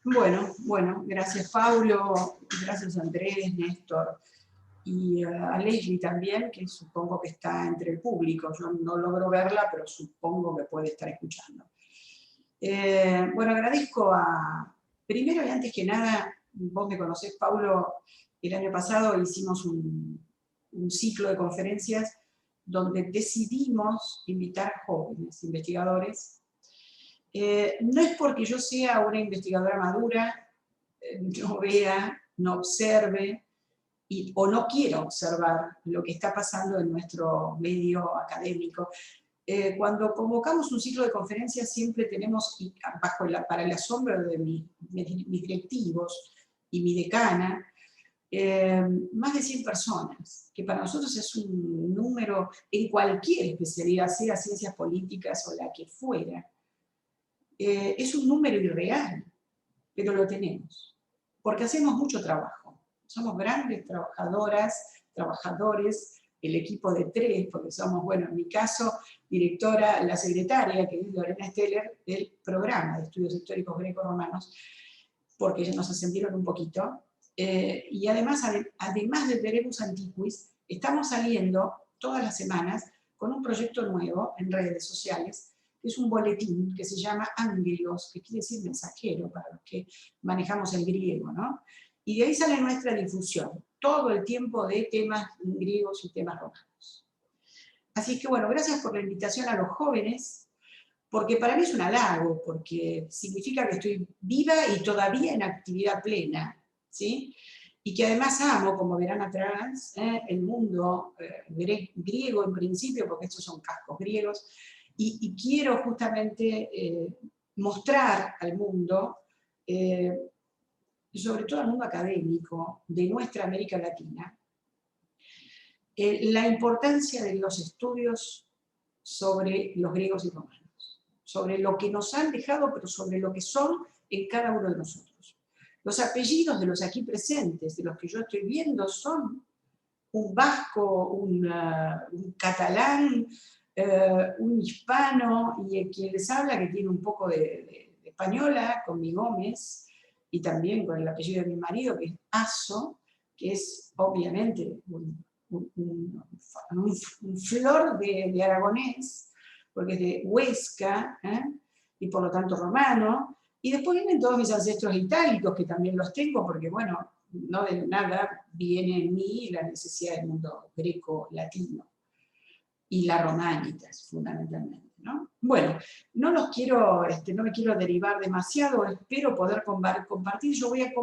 Bueno, gracias Paulo, gracias Andrés, Néstor, y a Leslie también, que supongo que está entre el público. Yo no logro verla, pero supongo que puede estar escuchando. Bueno, agradezco primero y antes que nada, vos me conocés, Paulo, el año pasado hicimos un ciclo de conferencias donde decidimos invitar jóvenes investigadores. No es porque yo sea una investigadora madura, no vea, no observe, o no quiera observar lo que está pasando en nuestro medio académico. Cuando convocamos un ciclo de conferencias siempre tenemos, para el asombro de mis directivos y mi decana, más de 100 personas, que para nosotros es un número en cualquier especialidad, sea ciencias políticas o la que fuera. Es un número irreal, pero lo tenemos, porque hacemos mucho trabajo. Somos grandes trabajadoras, trabajadores, el equipo de 3, porque somos, bueno, en mi caso, directora, la secretaria, que es Lorena Steller, del programa de estudios históricos greco-romanos, porque ya nos ascendieron un poquito, y además de Verebus Antiquis, estamos saliendo todas las semanas con un proyecto nuevo en redes sociales, que es un boletín que se llama Angelos, que quiere decir mensajero para los que manejamos el griego, ¿no? Y de ahí sale nuestra difusión, todo el tiempo de temas griegos y temas romanos. Así que bueno, gracias por la invitación a los jóvenes, porque para mí es un halago, porque significa que estoy viva y todavía en actividad plena, ¿sí? Y que además amo, como verán atrás, el mundo griego en principio, porque estos son cascos griegos, y quiero justamente mostrar al mundo, sobre todo al mundo académico de nuestra América Latina, la importancia de los estudios sobre los griegos y romanos, sobre lo que nos han dejado, pero sobre lo que son en cada uno de nosotros. Los apellidos de los aquí presentes, de los que yo estoy viendo, son un vasco, un catalán, un hispano, y quien les habla, que tiene un poco de española, con mi Gómez, y también con el apellido de mi marido, que es Aso, que es obviamente un flor de aragonés, porque es de Huesca, y por lo tanto romano, y después vienen todos mis ancestros itálicos, que también los tengo, porque bueno, no de nada viene en mí la necesidad del mundo greco-latino, y la romanitas, fundamentalmente, ¿no? Bueno, no me quiero derivar demasiado, espero poder compartir. Yo voy a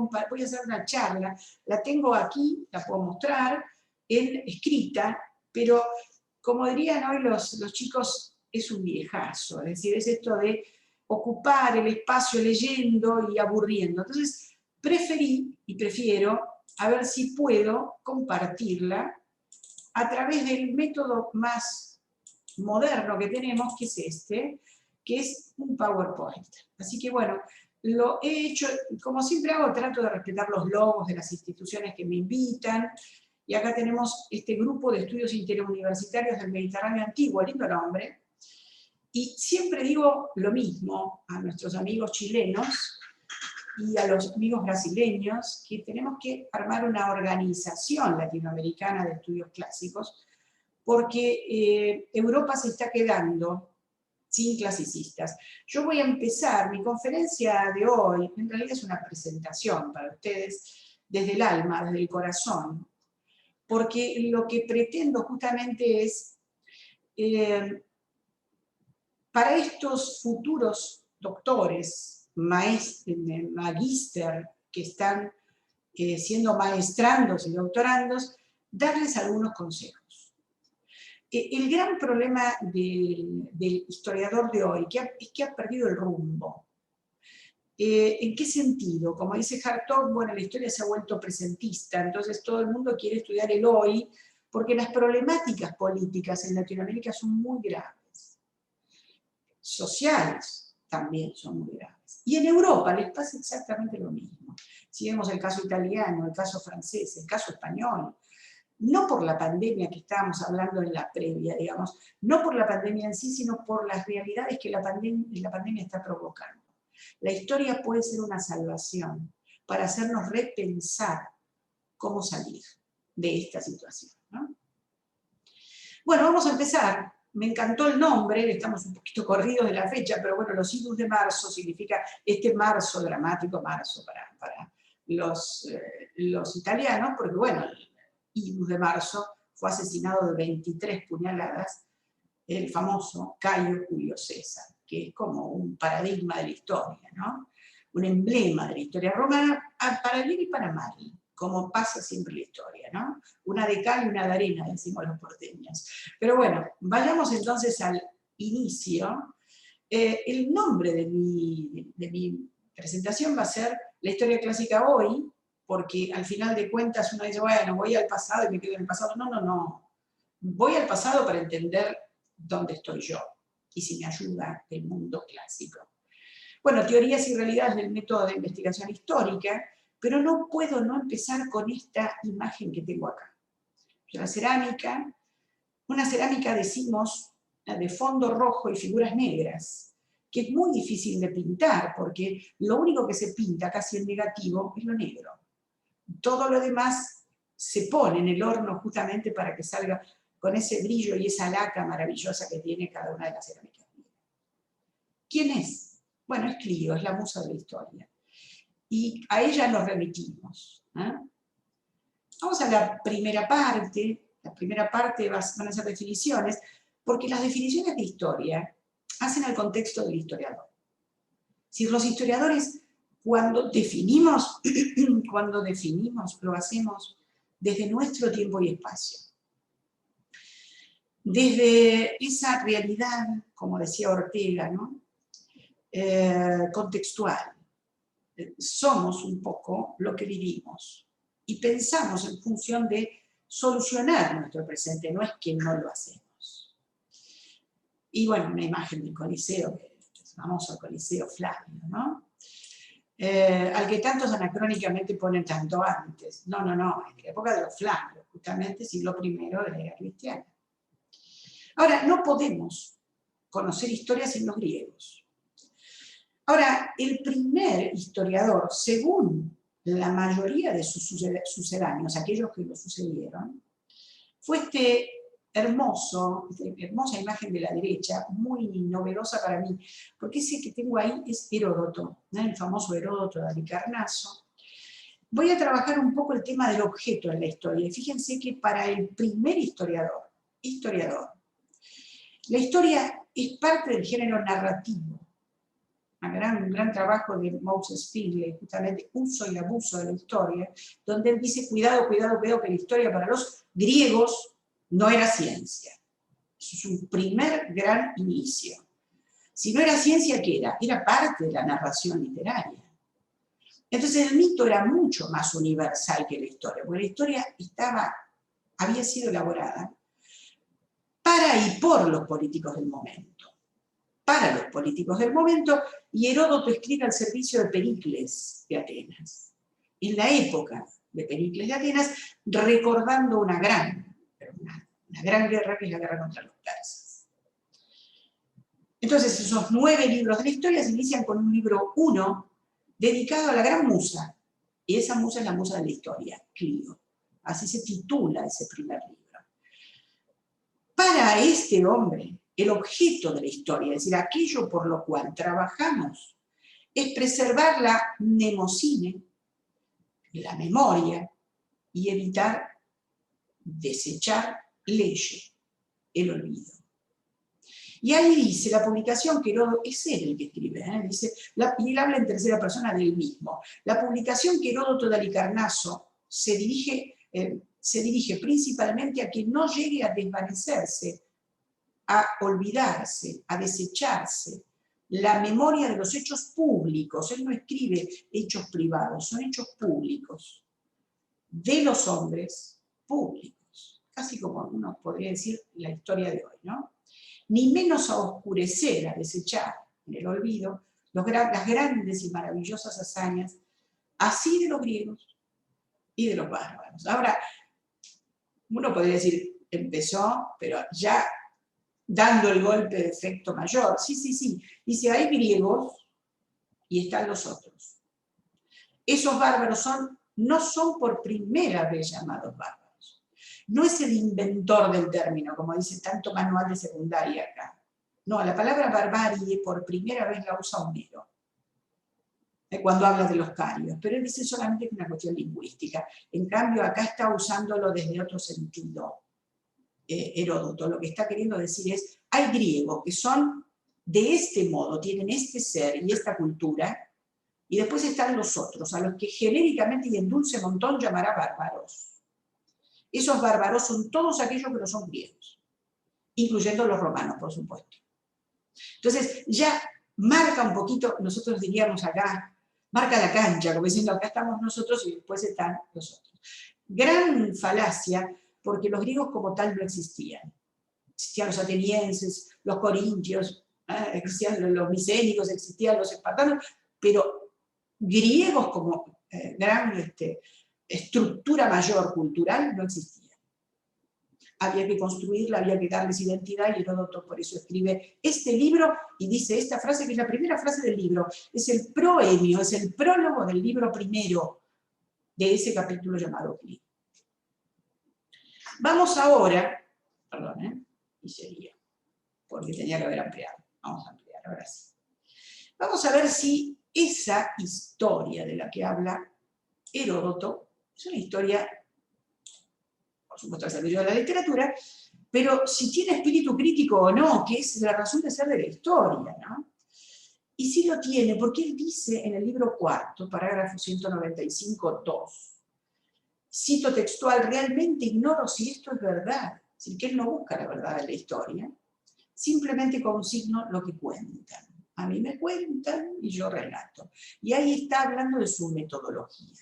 hacer una charla, la tengo aquí, la puedo mostrar, escrita, pero como dirían hoy los chicos, es un viejazo, es decir, es esto de ocupar el espacio leyendo y aburriendo. Entonces, prefiero, a ver si puedo compartirla a través del método más moderno que tenemos, que es este, que es un PowerPoint. Así que bueno, lo he hecho, como siempre hago, trato de respetar los logos de las instituciones que me invitan, y acá tenemos este grupo de estudios interuniversitarios del Mediterráneo Antiguo, lindo nombre, y siempre digo lo mismo a nuestros amigos chilenos y a los amigos brasileños, que tenemos que armar una organización latinoamericana de estudios clásicos, porque Europa se está quedando sin clasicistas. Yo voy a empezar, mi conferencia de hoy, en realidad es una presentación para ustedes, desde el alma, desde el corazón, porque lo que pretendo justamente es, para estos futuros doctores, magíster, que están siendo maestrandos y doctorandos, darles algunos consejos. El gran problema del historiador de hoy es que ha perdido el rumbo. ¿En qué sentido? Como dice Hartog, bueno, la historia se ha vuelto presentista, entonces todo el mundo quiere estudiar el hoy, porque las problemáticas políticas en Latinoamérica son muy graves. Sociales también son muy graves. Y en Europa les pasa exactamente lo mismo. Si vemos el caso italiano, el caso francés, el caso español, no por la pandemia que estábamos hablando en la previa, digamos, no por la pandemia en sí, sino por las realidades que la pandemia está provocando. La historia puede ser una salvación para hacernos repensar cómo salir de esta situación, ¿no? Bueno, vamos a empezar. Me encantó el nombre, estamos un poquito corridos de la fecha, pero bueno, los idus de marzo significa este marzo, dramático marzo para los italianos, porque bueno, el idus de marzo fue asesinado de 23 puñaladas el famoso Cayo Julio César, que es como un paradigma de la historia, ¿no? Un emblema de la historia romana, para bien y para mal, como pasa siempre en la historia, ¿no? Una de cal y una de arena, decimos los porteños. Pero bueno, vayamos entonces al inicio. El nombre de mi presentación va a ser La historia clásica hoy, porque al final de cuentas uno dice, bueno, voy al pasado y me quedo en el pasado. No, no, no. Voy al pasado para entender dónde estoy yo y si me ayuda el mundo clásico. Bueno, teorías y realidades del método de investigación histórica, pero no puedo no empezar con esta imagen que tengo acá. La cerámica, una cerámica, decimos, de fondo rojo y figuras negras, que es muy difícil de pintar, porque lo único que se pinta, casi en negativo, es lo negro. Todo lo demás se pone en el horno justamente para que salga con ese brillo y esa laca maravillosa que tiene cada una de las cerámicas. ¿Quién es? Bueno, es Clio, es la musa de la historia. Y a ella nos remitimos. Vamos a la primera parte. La primera parte van a ser definiciones, porque las definiciones de historia hacen el contexto del historiador. Si los historiadores, cuando definimos, lo hacemos desde nuestro tiempo y espacio. Desde esa realidad, como decía Ortega, ¿no? Contextual. Somos un poco lo que vivimos y pensamos en función de solucionar nuestro presente, no es que no lo hacemos. Y bueno, una imagen del Coliseo, que es famoso, el Coliseo Flavio, ¿no? Al que tantos anacrónicamente ponen tanto antes. No, no, no, en la época de los Flavios, justamente siglo I de la era cristiana. Ahora, no podemos conocer historia sin los griegos. Ahora, el primer historiador, según la mayoría de sus sucedáneos, aquellos que lo sucedieron, fue esta hermosa imagen de la derecha, muy novedosa para mí, porque ese que tengo ahí es Heródoto, ¿no? El famoso Heródoto de Halicarnaso. Voy a trabajar un poco el tema del objeto en la historia. Y fíjense que para el primer historiador, la historia es parte del género narrativo. Un gran trabajo de Moses Finley, justamente Uso y abuso de la historia, donde él dice, cuidado, cuidado, cuidado, que la historia para los griegos no era ciencia. Eso es un primer gran inicio. Si no era ciencia, ¿qué era? Era parte de la narración literaria. Entonces el mito era mucho más universal que la historia, porque la historia había sido elaborada para y por los políticos del momento. Para los políticos del momento, y Heródoto escribe al servicio de Pericles de Atenas. En la época de Pericles de Atenas, recordando una gran guerra, que es la guerra contra los persas. Entonces, esos 9 libros de la historia se inician con un libro 1, dedicado a la gran musa, y esa musa es la musa de la historia, Clio. Así se titula ese primer libro. Para este hombre, el objeto de la historia, es decir, aquello por lo cual trabajamos, es preservar la mnemosine, la memoria, y evitar desechar leyes, el olvido. Y ahí dice la publicación que Heródoto, es él el que escribe, dice, y él habla en tercera persona del mismo. La publicación que Heródoto de Halicarnaso se dirige principalmente a que no llegue a desvanecerse, a olvidarse, a desecharse la memoria de los hechos públicos. Él no escribe hechos privados, son hechos públicos, de los hombres públicos, casi como uno podría decir la historia de hoy, ¿no? Ni menos a oscurecer, a desechar en el olvido las grandes y maravillosas hazañas, así de los griegos y de los bárbaros. Ahora, uno podría decir, empezó, pero ya dando el golpe de efecto mayor. Sí, sí, sí. Dice, hay griegos y están los otros. Esos bárbaros no son por primera vez llamados bárbaros. No es el inventor del término, como dice tanto manual de secundaria acá. No, la palabra barbarie por primera vez la usa Homero, cuando habla de los carios, pero él dice solamente que es una cuestión lingüística. En cambio, acá está usándolo desde otro sentido, Heródoto. Lo que está queriendo decir es, hay griegos que son de este modo, tienen este ser y esta cultura, y después están los otros, a los que genéricamente y en dulce montón llamará bárbaros. Esos bárbaros son todos aquellos que no son griegos, incluyendo los romanos, por supuesto. Entonces, ya marca un poquito, nosotros diríamos acá, marca la cancha, como diciendo, acá estamos nosotros y después están los otros. Gran falacia, porque los griegos como tal no existían. Existían los atenienses, los corintios, existían los micénicos, existían los espartanos, pero griegos como gran estructura mayor cultural no existía. Había que construirla, había que darles identidad, y Heródoto por eso escribe este libro y dice esta frase, que es la primera frase del libro, es el proemio, es el prólogo del libro primero de ese capítulo llamado Clio. Vamos ahora, perdón, y sería, porque tenía que haber ampliado, vamos a ampliar, ahora sí. Vamos a ver si esa historia de la que habla Heródoto es una historia, por supuesto, al servicio de la literatura, pero si tiene espíritu crítico o no, que es la razón de ser de la historia, ¿no? Y sí lo tiene, porque él dice en el libro cuarto, parágrafo 195.2, cito textual, realmente ignoro si esto es verdad, es decir, que él no busca la verdad de la historia, simplemente consigno lo que cuentan. A mí me cuentan y yo relato. Y ahí está hablando de su metodología.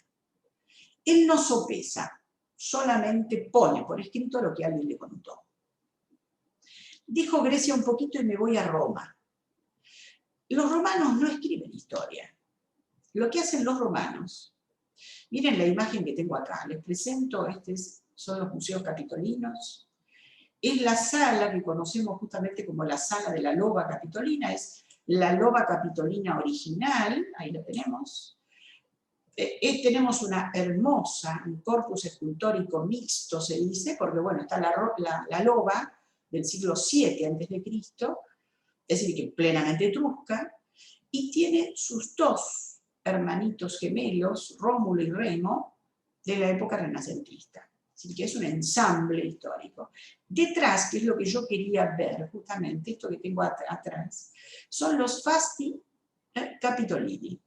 Él no sopesa, solamente pone por escrito lo que alguien le contó. Dijo Grecia un poquito y me voy a Roma. Los romanos no escriben historia. Lo que hacen los romanos, miren la imagen que tengo acá, les presento, son los museos capitolinos. Es la sala que conocemos justamente como la sala de la loba capitolina, es la loba capitolina original, ahí la tenemos. Tenemos una hermosa, un corpus escultórico mixto, se dice, porque bueno, está la loba del siglo VII a.C., es decir, que plenamente etrusca, y tiene sus dos hermanitos gemelos, Rómulo y Remo, de la época renacentista. Es decir, que es un ensamble histórico. Detrás, que es lo que yo quería ver, justamente, esto que tengo atrás, son los fasti capitolini,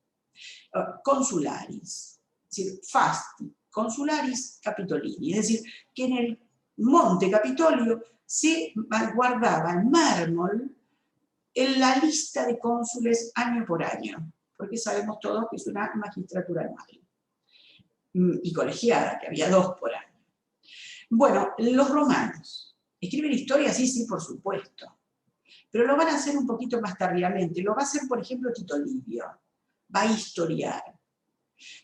consularis, es decir, fasti, consularis capitolini, es decir, que en el monte Capitolio se guardaba en mármol en la lista de cónsules año por año, porque sabemos todos que es una magistratura anual y colegiada, que había 2 por año. Bueno, los romanos escriben historia, sí, por supuesto, pero lo van a hacer un poquito más tardíamente. Lo va a hacer, por ejemplo, Tito Livio, va a historiar.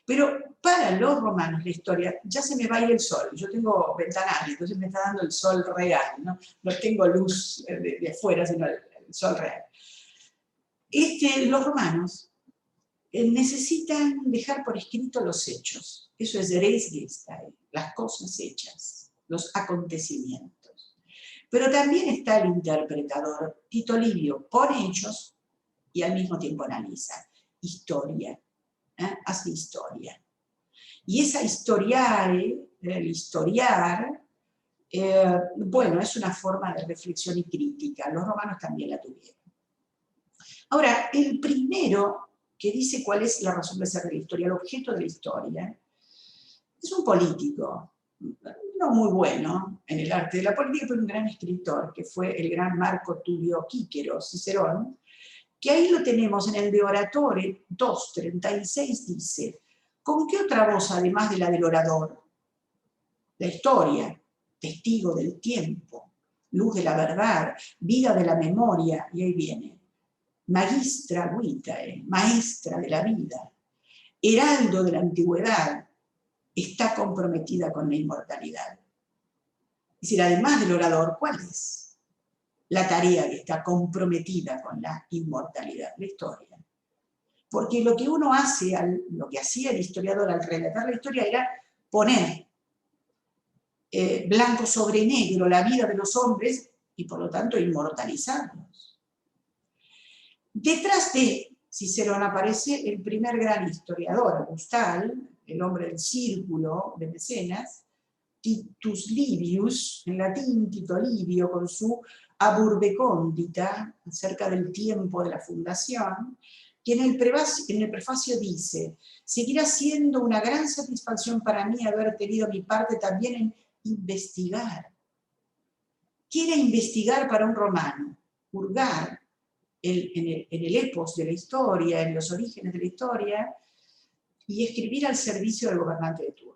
Pero para los romanos la historia, ya se me va a ir el sol, yo tengo ventanal, entonces me está dando el sol real, no tengo luz de afuera, sino el sol real. Los romanos necesitan dejar por escrito los hechos, eso es res gestae, las cosas hechas, los acontecimientos. Pero también está el interpretador. Tito Livio pone hechos y al mismo tiempo analiza. Historia, hace historia. Y esa historiare, el historiar, bueno, es una forma de reflexión y crítica. Los romanos también la tuvieron. Ahora, el primero que dice cuál es la razón de ser de la historia, el objeto de la historia, es un político, no muy bueno en el arte de la política, pero un gran escritor, que fue el gran Marco Tulio Cícero, Cicerón, que ahí lo tenemos en el De Oratore 2.36, dice, ¿con qué otra voz, además de la del orador? La historia, testigo del tiempo, luz de la verdad, vida de la memoria, y ahí viene, magistra vitae, maestra de la vida, heraldo de la antigüedad, está comprometida con la inmortalidad. Es decir, además del orador, ¿cuál es la tarea que está comprometida con la inmortalidad? La historia. Porque lo que uno hace, lo que hacía el historiador al relatar la historia era poner blanco sobre negro la vida de los hombres y por lo tanto inmortalizarlos. Detrás de Cicerón aparece el primer gran historiador, Agustal, el hombre del círculo de Mecenas, Titus Livius, en latín Tito Livio, con su Aburbe Condita, acerca del tiempo de la fundación, que en el prefacio dice: seguirá siendo una gran satisfacción para mí haber tenido mi parte también en investigar. ¿Qué era investigar para un romano? Hurgar en el epos de la historia, en los orígenes de la historia, y escribir al servicio del gobernante de turno.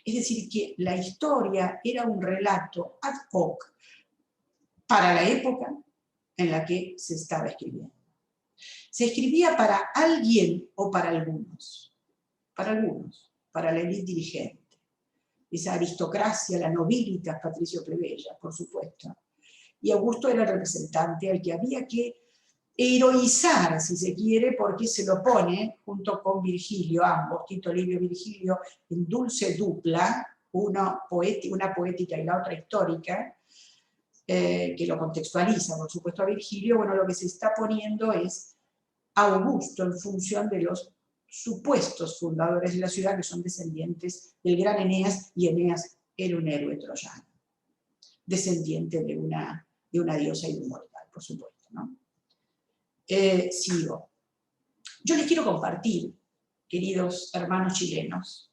Es decir, que la historia era un relato ad hoc para la época en la que se estaba escribiendo. Se escribía para alguien o para algunos, para la élite dirigente, esa aristocracia, la nobilitas, patricio plebeya, por supuesto. Y Augusto era el representante al que había que heroizar, si se quiere, porque se lo pone junto con Virgilio, ambos, Tito Livio y Virgilio, en dulce dupla, una poética y la otra histórica, que lo contextualiza, por supuesto, a Virgilio. Bueno, lo que se está poniendo es Augusto en función de los supuestos fundadores de la ciudad, que son descendientes del gran Eneas, y Eneas era un héroe troyano, descendiente de una diosa y de un mortal, por supuesto, ¿no? Sigo. Yo les quiero compartir, queridos hermanos chilenos,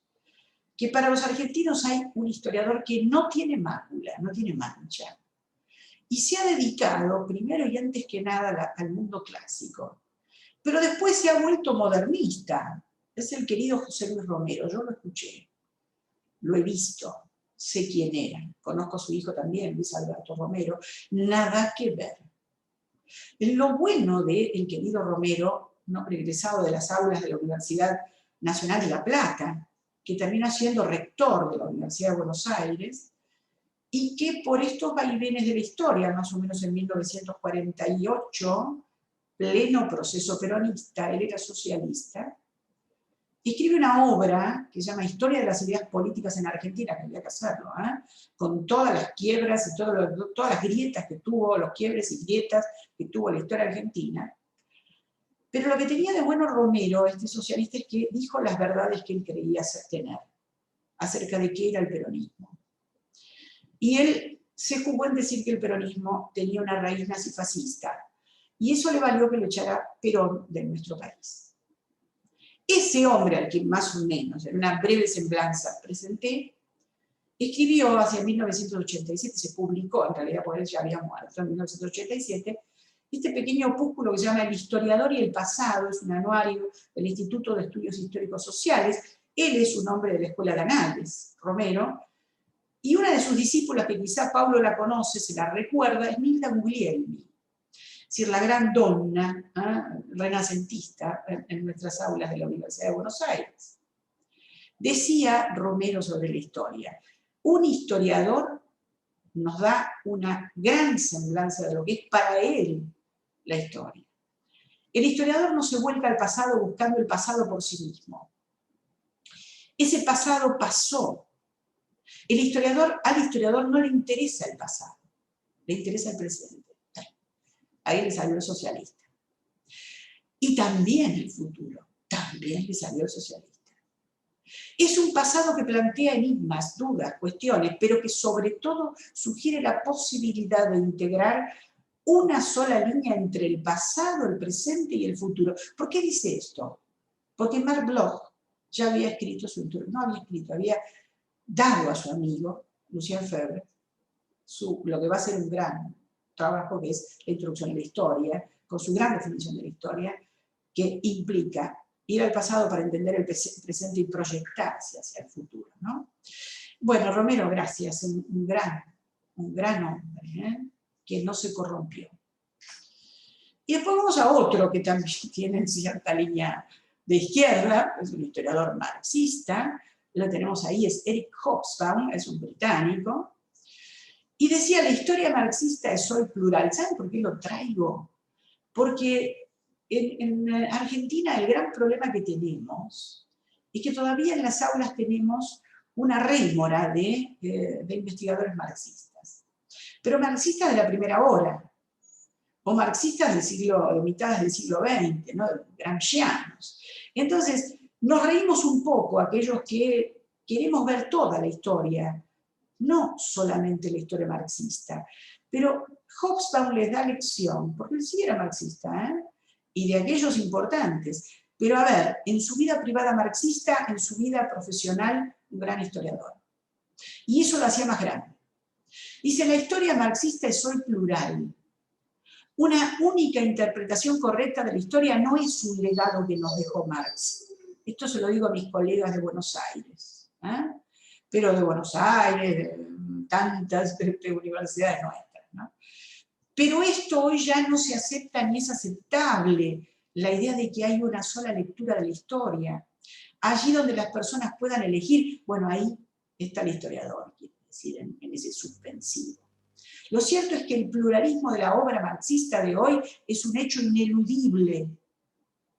que para los argentinos hay un historiador que no tiene mácula, no tiene mancha, y se ha dedicado, primero y antes que nada, al mundo clásico, pero después se ha vuelto modernista. Es el querido José Luis Romero. Yo lo escuché, lo he visto, sé quién era, conozco a su hijo también, Luis Alberto Romero, nada que ver. Lo bueno del querido Romero, ¿no?, egresado de las aulas de la Universidad Nacional de La Plata, que terminó siendo rector de la Universidad de Buenos Aires, y que por estos vaivenes de la historia, más o menos en 1948, pleno proceso peronista, él era socialista, escribe una obra que se llama Historia de las ideas políticas en Argentina, que había que hacerlo, con todas las quiebras y todas las grietas que tuvo, los quiebres y grietas que tuvo la historia argentina. Pero lo que tenía de bueno Romero, este socialista, es que dijo las verdades que él creía tener acerca de qué era el peronismo. Y él se jugó en decir que el peronismo tenía una raíz nazifascista, y eso le valió que lo echara Perón de nuestro país. Ese hombre, al que más o menos, en una breve semblanza presenté, escribió hacia 1987, se publicó, en realidad por él ya había muerto, en 1987, este pequeño opúsculo que se llama El historiador y el pasado, es un anuario del Instituto de Estudios Históricos Sociales. Él es un hombre de la Escuela de Anales, Romero, y una de sus discípulas, que quizá Pablo la conoce, se la recuerda, es Milda Guglielmi, es decir, la gran donna renacentista en nuestras aulas de la Universidad de Buenos Aires. Decía Romero sobre la historia: un historiador nos da una gran semblanza de lo que es para él la historia. El historiador no se vuelca al pasado buscando el pasado por sí mismo. Ese pasado pasó. Al historiador no le interesa el pasado, le interesa el presente. Ahí le salió el socialista. Y también el futuro, también le salió el socialista. Es un pasado que plantea enigmas, dudas, cuestiones, pero que sobre todo sugiere la posibilidad de integrar una sola línea entre el pasado, el presente y el futuro. ¿Por qué dice esto? Porque Marc Bloch ya había escrito había dado a su amigo, Lucien Febvre, lo que va a ser un gran trabajo, que es la introducción a la historia, con su gran definición de la historia, que implica ir al pasado para entender el presente y proyectarse hacia el futuro, ¿no? Bueno, Romero, gracias, un gran hombre, que no se corrompió. Y después vamos a otro que también tiene cierta línea de izquierda, es un historiador marxista, lo tenemos ahí, es Eric Hobsbawm, es un británico, y decía: la historia marxista es hoy plural. ¿Saben por qué lo traigo? Porque En Argentina el gran problema que tenemos es que todavía en las aulas tenemos una rémora de investigadores marxistas. Pero marxistas de la primera hora, o marxistas de mitad del siglo XX, ¿no? Gramscianos. Entonces, nos reímos un poco aquellos que queremos ver toda la historia, no solamente la historia marxista. Pero Hobsbawm les da lección, porque él sí era marxista, y de aquellos importantes. Pero a ver, en su vida privada marxista, en su vida profesional, un gran historiador. Y eso lo hacía más grande. Dice, la historia marxista es hoy plural. Una única interpretación correcta de la historia no es un legado que nos dejó Marx. Esto se lo digo a mis colegas de Buenos Aires. Pero de Buenos Aires, de tantas universidades nuestras, ¿no? Pero esto hoy ya no se acepta ni es aceptable, la idea de que hay una sola lectura de la historia. Allí donde las personas puedan elegir, bueno, ahí está el historiador, quiere decir, en ese suspensivo. Lo cierto es que el pluralismo de la obra marxista de hoy es un hecho ineludible.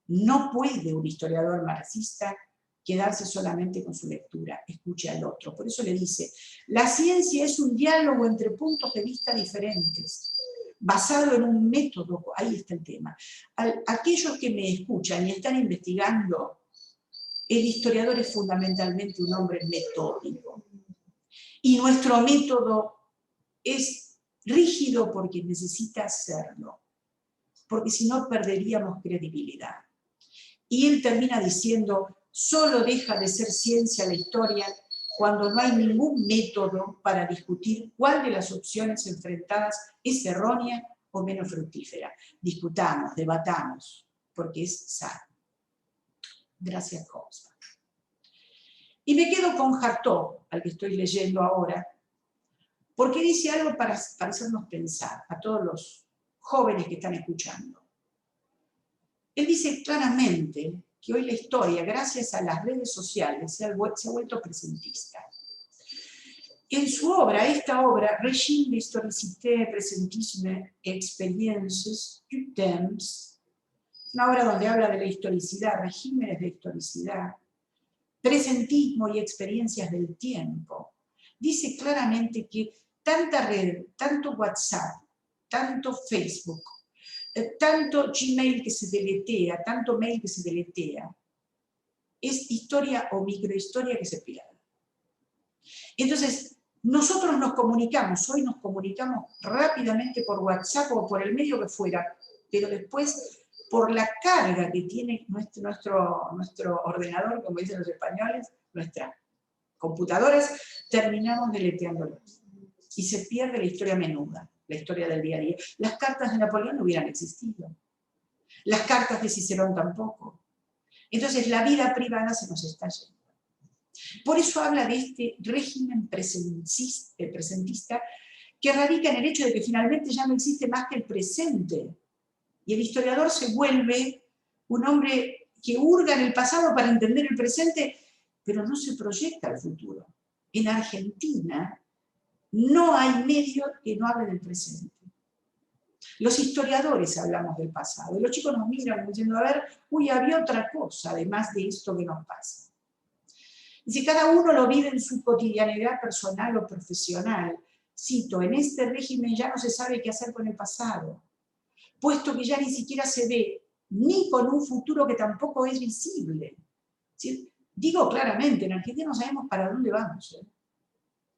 No puede un historiador marxista quedarse solamente con su lectura, escuche al otro. Por eso le dice, la ciencia es un diálogo entre puntos de vista diferentes, basado en un método, ahí está el tema. Aquellos que me escuchan y están investigando, el historiador es fundamentalmente un hombre metódico. Y nuestro método es rígido porque necesita hacerlo, porque si no perderíamos credibilidad. Y él termina diciendo, solo deja de ser ciencia la historia cuando no hay ningún método para discutir cuál de las opciones enfrentadas es errónea o menos fructífera. Discutamos, debatamos, porque es sano. Gracias, Hobsbawm. Y me quedo con Hartog, al que estoy leyendo ahora, porque dice algo para hacernos pensar a todos los jóvenes que están escuchando. Él dice claramente que hoy la historia, gracias a las redes sociales, se ha vuelto presentista. En su obra, esta obra, Régime d'historicité, présentisme, expériences du temps, una obra donde habla de la historicidad, regímenes de historicidad, presentismo y experiencias del tiempo, dice claramente que tanta red, tanto WhatsApp, tanto Facebook, tanto Gmail que se deletea, tanto mail que se deletea, es historia o microhistoria que se pierde. Entonces, nosotros nos comunicamos, hoy nos comunicamos rápidamente por WhatsApp o por el medio que fuera, pero después, por la carga que tiene nuestro ordenador, como dicen los españoles, nuestras computadoras, terminamos deleteándolos. Y se pierde la historia menuda, la historia del día a día. Las cartas de Napoleón no hubieran existido. Las cartas de Cicerón tampoco. Entonces la vida privada se nos está yendo. Por eso habla de este régimen presentista que radica en el hecho de que finalmente ya no existe más que el presente. Y el historiador se vuelve un hombre que hurga en el pasado para entender el presente, pero no se proyecta al futuro. En Argentina no hay medio que no hable del presente. Los historiadores hablamos del pasado, y los chicos nos miran diciendo, a ver, uy, había otra cosa además de esto que nos pasa. Y si cada uno lo vive en su cotidianidad personal o profesional, cito, en este régimen ya no se sabe qué hacer con el pasado, puesto que ya ni siquiera se ve ni con un futuro que tampoco es visible. ¿Sí? Digo claramente, en Argentina no sabemos para dónde vamos.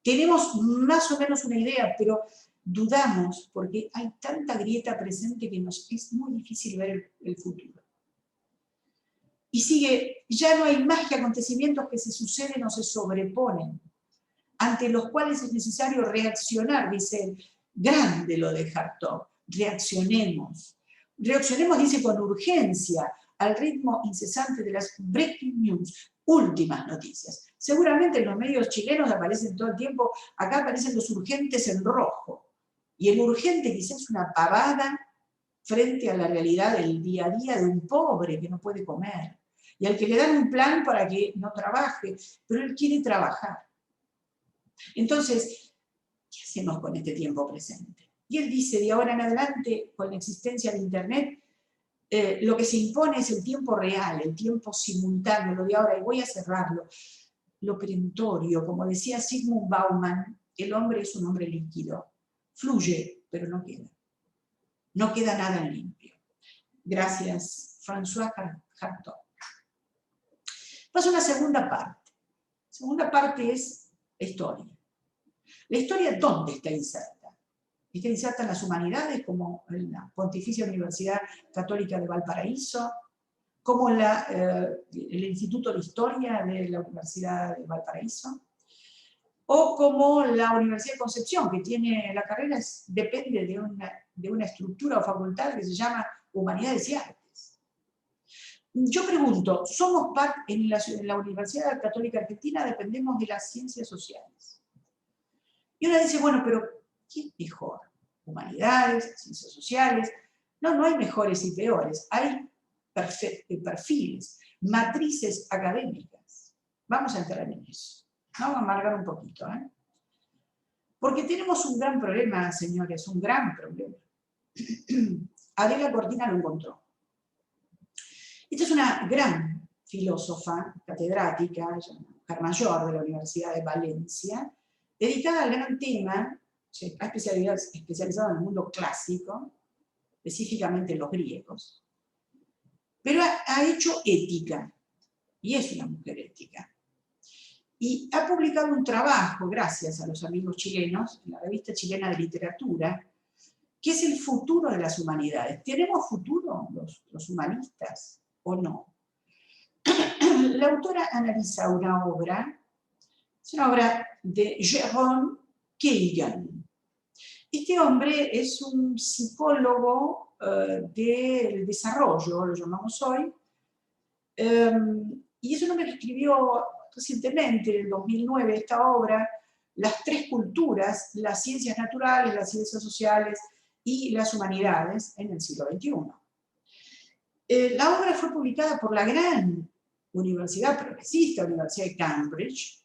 Tenemos más o menos una idea, pero dudamos porque hay tanta grieta presente que nos es muy difícil ver el futuro. Y sigue, ya no hay más que acontecimientos que se suceden o se sobreponen, ante los cuales es necesario reaccionar, dice él. Grande lo de Hartog, reaccionemos. Reaccionemos, dice, con urgencia, al ritmo incesante de las breaking news, últimas noticias. Seguramente en los medios chilenos aparecen todo el tiempo, acá aparecen los urgentes en rojo. Y el urgente quizás es una pavada frente a la realidad del día a día de un pobre que no puede comer. Y al que le dan un plan para que no trabaje, pero él quiere trabajar. Entonces, ¿qué hacemos con este tiempo presente? Y él dice, de ahora en adelante, con la existencia de Internet, lo que se impone es el tiempo real, el tiempo simultáneo, lo de ahora, y voy a cerrarlo. Lo perentorio, como decía Zygmunt Bauman, el hombre es un hombre líquido, fluye, pero no queda. No queda nada limpio. Gracias, François Hartog. Paso a la segunda parte. La segunda parte es la historia. La historia, ¿dónde está inserta? Está inserta en las humanidades, como en la Pontificia Universidad Católica de Valparaíso, como el Instituto de Historia de la Universidad de Valparaíso, o como la Universidad de Concepción, que tiene la carrera, depende de una estructura o facultad que se llama Humanidades y Artes. Yo pregunto, ¿somos parte en la Universidad Católica Argentina? Dependemos de las ciencias sociales. Y uno dice, bueno, pero ¿qué es mejor? Humanidades, ciencias sociales. No, no hay mejores y peores. Hay perfiles, matrices académicas. Vamos a entrar en eso. Vamos a amargar un poquito, ¿eh? Porque tenemos un gran problema, señores, un gran problema. Adela Cortina lo encontró. Esta es una gran filósofa, catedrática, mujer mayor de la Universidad de Valencia, dedicada al gran tema, se ha especializado en el mundo clásico, específicamente en los griegos, pero ha hecho ética, y es una mujer ética. Y ha publicado un trabajo, gracias a los amigos chilenos, en la Revista Chilena de Literatura, que es el futuro de las humanidades. ¿Tenemos futuro los humanistas o no? La autora analiza una obra, es una obra de Jérôme Keegan. Este hombre es un psicólogo del desarrollo, lo llamamos hoy, y es un hombre que escribió recientemente, en el 2009, esta obra, Las tres culturas, las ciencias naturales, las ciencias sociales y las humanidades en el siglo XXI. La obra fue publicada por la gran universidad progresista, Universidad de Cambridge.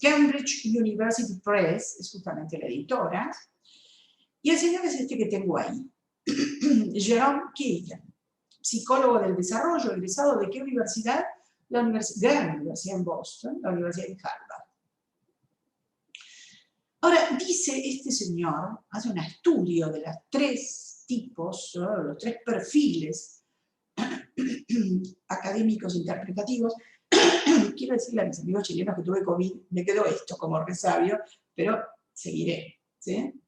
Cambridge University Press es justamente la editora. Y el señor es este que tengo ahí, Jérôme Keegan, psicólogo del desarrollo, egresado ¿de qué universidad? La gran universidad en Boston, la Universidad de Harvard. Ahora, dice este señor, hace un estudio de los tres tipos, los tres perfiles académicos interpretativos. Quiero decirle a mis amigos chilenos que tuve COVID, me quedó esto como resabio, pero seguiré, ¿sí?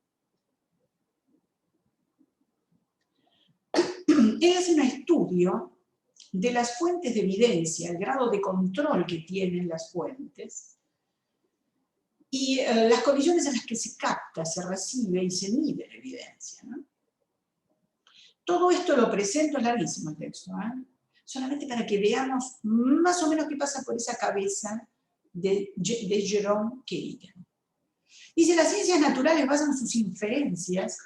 Él hace un estudio de las fuentes de evidencia, el grado de control que tienen las fuentes, y las condiciones en las que se capta, se recibe y se mide la evidencia, ¿no? Todo esto lo presento, es larguísimo el texto, ¿eh? Solamente para que veamos más o menos qué pasa por esa cabeza de Jérôme Keegan. Dice, las ciencias naturales basan sus inferencias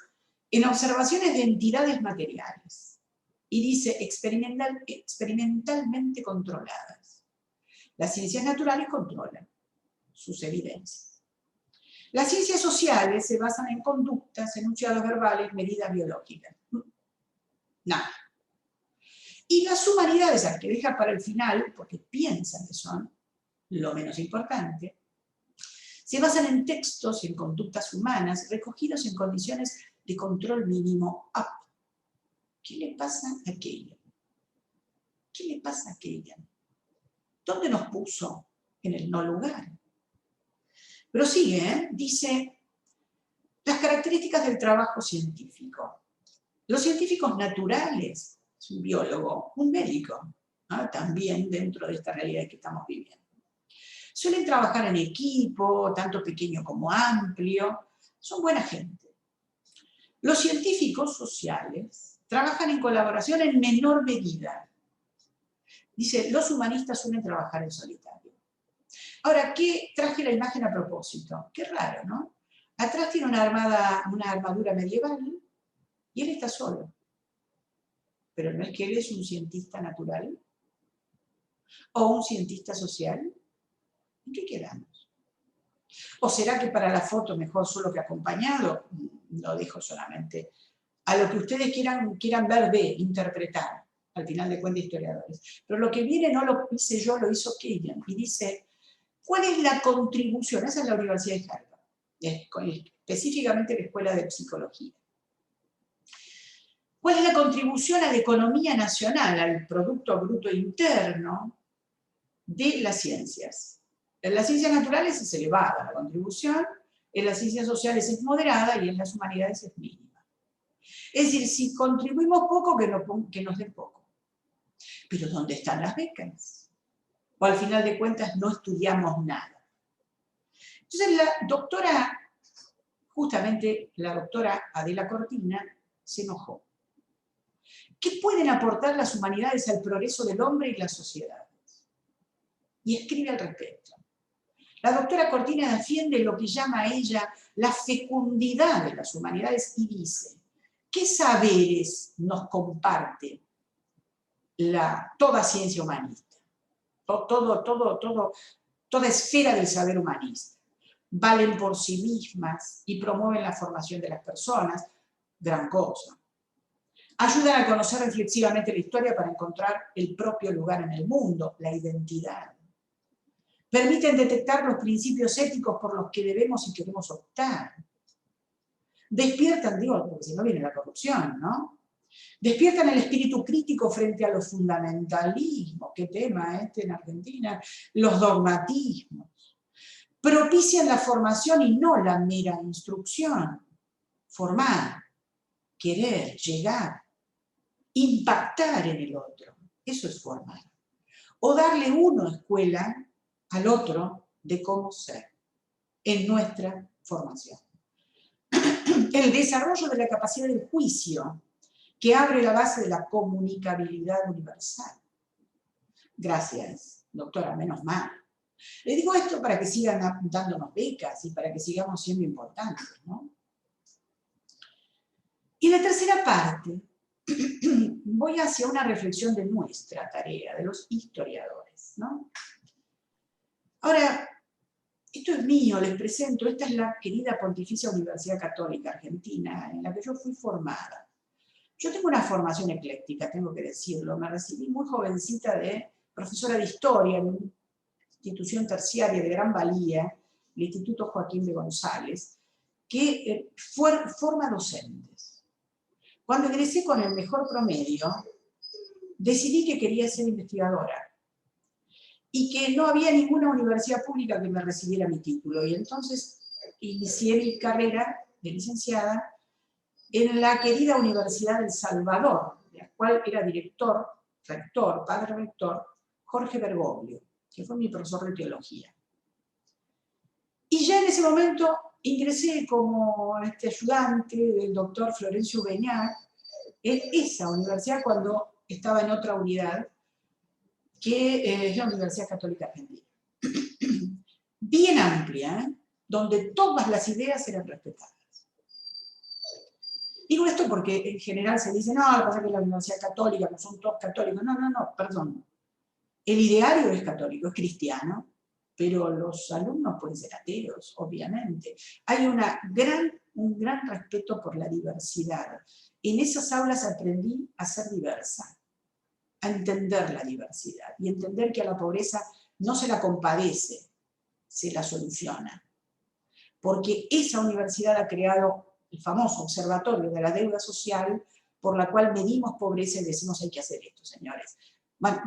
en observaciones de entidades materiales. Y dice, experimentalmente controladas. Las ciencias naturales controlan sus evidencias. Las ciencias sociales se basan en conductas, enunciados verbales, medidas biológicas. Nada. Y las humanidades, a las que deja para el final, porque piensan que son lo menos importante, se basan en textos y en conductas humanas recogidos en condiciones de control mínimo up. ¿Qué le pasa a Keegan? ¿Qué le pasa a Keegan? ¿Dónde nos puso? En el no lugar. Pero sigue, ¿eh? Dice, las características del trabajo científico. Los científicos naturales, es un biólogo, un médico, ¿no? También dentro de esta realidad que estamos viviendo. Suelen trabajar en equipo, tanto pequeño como amplio, son buena gente. Los científicos sociales trabajan en colaboración en menor medida. Dice, los humanistas suelen trabajar en solitario. Ahora, ¿qué traje la imagen a propósito? Qué raro, ¿no? Atrás tiene una armadura medieval y él está solo. Pero ¿no es que él es un cientista natural? ¿O un cientista social? ¿En qué quedamos? ¿O será que para la foto mejor solo que acompañado? Lo dejo solamente a lo que ustedes quieran ver, interpretar. al final de cuentas, historiadores. Pero lo que viene no lo hice yo, lo hizo Kagan, y dice, ¿cuál es la contribución? Esa es la Universidad de Harvard, específicamente la Escuela de Psicología. ¿Cuál es la contribución a la economía nacional, al Producto Bruto Interno de las ciencias? En las ciencias naturales es elevada la contribución, en las ciencias sociales es moderada y en las humanidades es mínima. Es decir, si contribuimos poco, que nos den poco. Pero ¿dónde están las becas? O al final de cuentas no estudiamos nada. Entonces la doctora, justamente la doctora Adela Cortina, se enojó. ¿Qué pueden aportar las humanidades al progreso del hombre y las sociedades? Y escribe al respecto. La doctora Cortina defiende lo que llama ella la fecundidad de las humanidades y dice, ¿qué saberes nos comparte toda ciencia humanista? Toda esfera del saber humanista. Valen por sí mismas y promueven la formación de las personas, gran cosa. Ayudan a conocer reflexivamente la historia para encontrar el propio lugar en el mundo, la identidad. Permiten detectar los principios éticos por los que debemos y queremos optar. Despiertan, digo, porque si no viene la corrupción, ¿no? Despiertan el espíritu crítico frente a los fundamentalismos, qué tema este en Argentina, los dogmatismos. Propician la formación y no la mera instrucción. Formar, querer, llegar, impactar en el otro, eso es formar. O darle una escuela al otro de cómo ser en nuestra formación. El desarrollo de la capacidad del juicio, que abre la base de la comunicabilidad universal. Gracias, doctora, menos mal. Le digo esto para que sigan dándonos becas y para que sigamos siendo importantes, ¿no? Y la tercera parte, voy hacia una reflexión de nuestra tarea, de los historiadores, ¿no? Ahora, esto es mío, les presento, esta es la querida Pontificia Universidad Católica Argentina, en la que yo fui formada. Yo tengo una formación ecléctica, tengo que decirlo, me recibí muy jovencita de profesora de historia en una institución terciaria de gran valía, el Instituto Joaquín de González, que forma docentes. Cuando egresé con el mejor promedio, decidí que quería ser investigadora y que no había ninguna universidad pública que me recibiera mi título. Y entonces inicié mi carrera de licenciada en la querida Universidad del Salvador, de la cual era rector, padre rector, Jorge Bergoglio, que fue mi profesor de teología. Y ya en ese momento ingresé como ayudante del doctor Florencio Beñat en esa universidad cuando estaba en otra unidad, que es la Universidad Católica Argentina. Bien amplia, donde todas las ideas eran respetadas. Digo esto porque en general se dice, no, lo que pasa es que la Universidad Católica, no son todos católicos. No, perdón. El ideario es católico, es cristiano, pero los alumnos pueden ser ateos, obviamente. Hay un gran respeto por la diversidad. En esas aulas aprendí a ser diversa, a entender la diversidad y entender que a la pobreza no se la compadece, se la soluciona. Porque esa universidad ha creado el famoso observatorio de la deuda social, por la cual medimos pobreza y decimos hay que hacer esto, señores.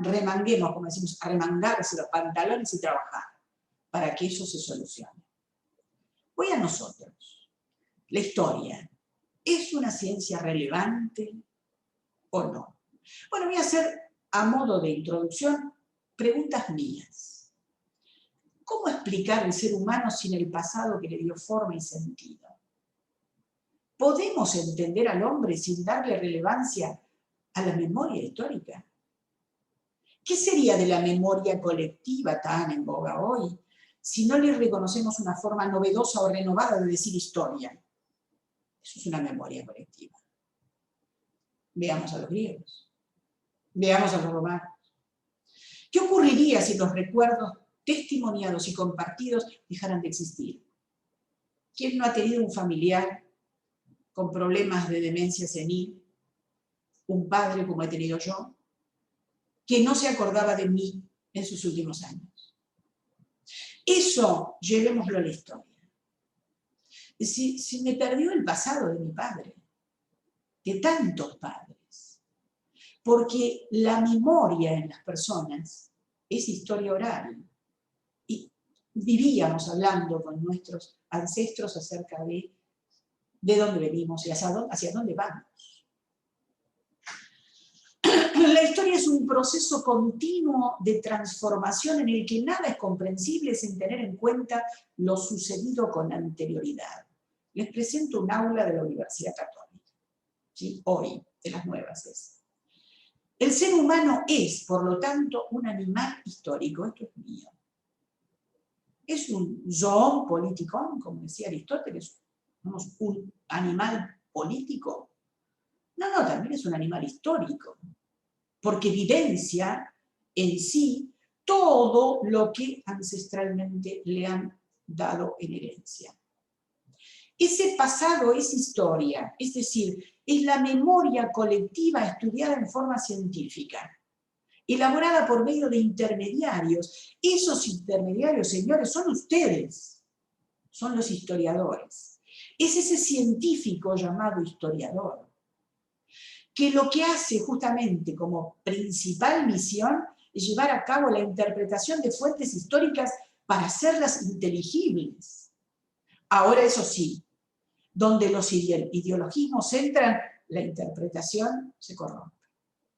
Remanguemos, como decimos, arremangarse los pantalones y trabajar para que eso se solucione. Voy a nosotros. La historia, ¿es una ciencia relevante o no? Bueno, voy a hacer, a modo de introducción, preguntas mías. ¿Cómo explicar el ser humano sin el pasado que le dio forma y sentido? ¿Podemos entender al hombre sin darle relevancia a la memoria histórica? ¿Qué sería de la memoria colectiva tan en boga hoy si no le reconocemos una forma novedosa o renovada de decir historia? Eso es una memoria colectiva. Veamos a los griegos. Veamos a los romanos. ¿Qué ocurriría si los recuerdos testimoniados y compartidos dejaran de existir? ¿Quién no ha tenido un familiar con problemas de demencia senil? Un padre como he tenido yo, que no se acordaba de mí en sus últimos años. Eso llevémoslo a la historia. Si me perdió el pasado de mi padre, de tantos padres, porque la memoria en las personas es historia oral. Y vivíamos hablando con nuestros ancestros acerca de dónde venimos y hacia dónde vamos. La historia es un proceso continuo de transformación en el que nada es comprensible sin tener en cuenta lo sucedido con anterioridad. Les presento un aula de la Universidad Católica, ¿sí? Hoy, de las nuevas es. El ser humano es, por lo tanto, un animal histórico. Esto es mío. Es un zoon politikon, como decía Aristóteles, somos un animal político. No, también es un animal histórico, porque vivencia en sí todo lo que ancestralmente le han dado en herencia. Ese pasado es historia, es decir, es la memoria colectiva estudiada en forma científica, elaborada por medio de intermediarios. Esos intermediarios, señores, son ustedes, son los historiadores. Es ese científico llamado historiador, que lo que hace justamente como principal misión es llevar a cabo la interpretación de fuentes históricas para hacerlas inteligibles. Ahora, eso sí, donde los ideologismos entran, la interpretación se corrompe.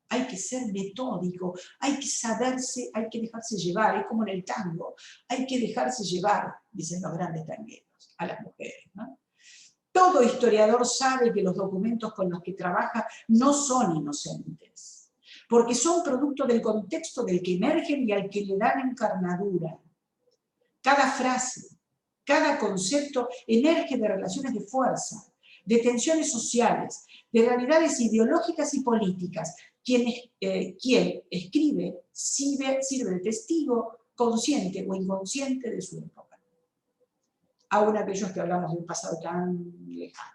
Hay que ser metódico, hay que saberse, hay que dejarse llevar, es como en el tango, hay que dejarse llevar, dicen los grandes tangueros, a las mujeres, ¿no? Todo historiador sabe que los documentos con los que trabaja no son inocentes, porque son producto del contexto del que emergen y al que le dan encarnadura. Cada frase, cada concepto emerge de relaciones de fuerza, de tensiones sociales, de realidades ideológicas y políticas. Quien escribe sirve de testigo consciente o inconsciente de su época. Aún aquellos que hablamos de un pasado tan lejano.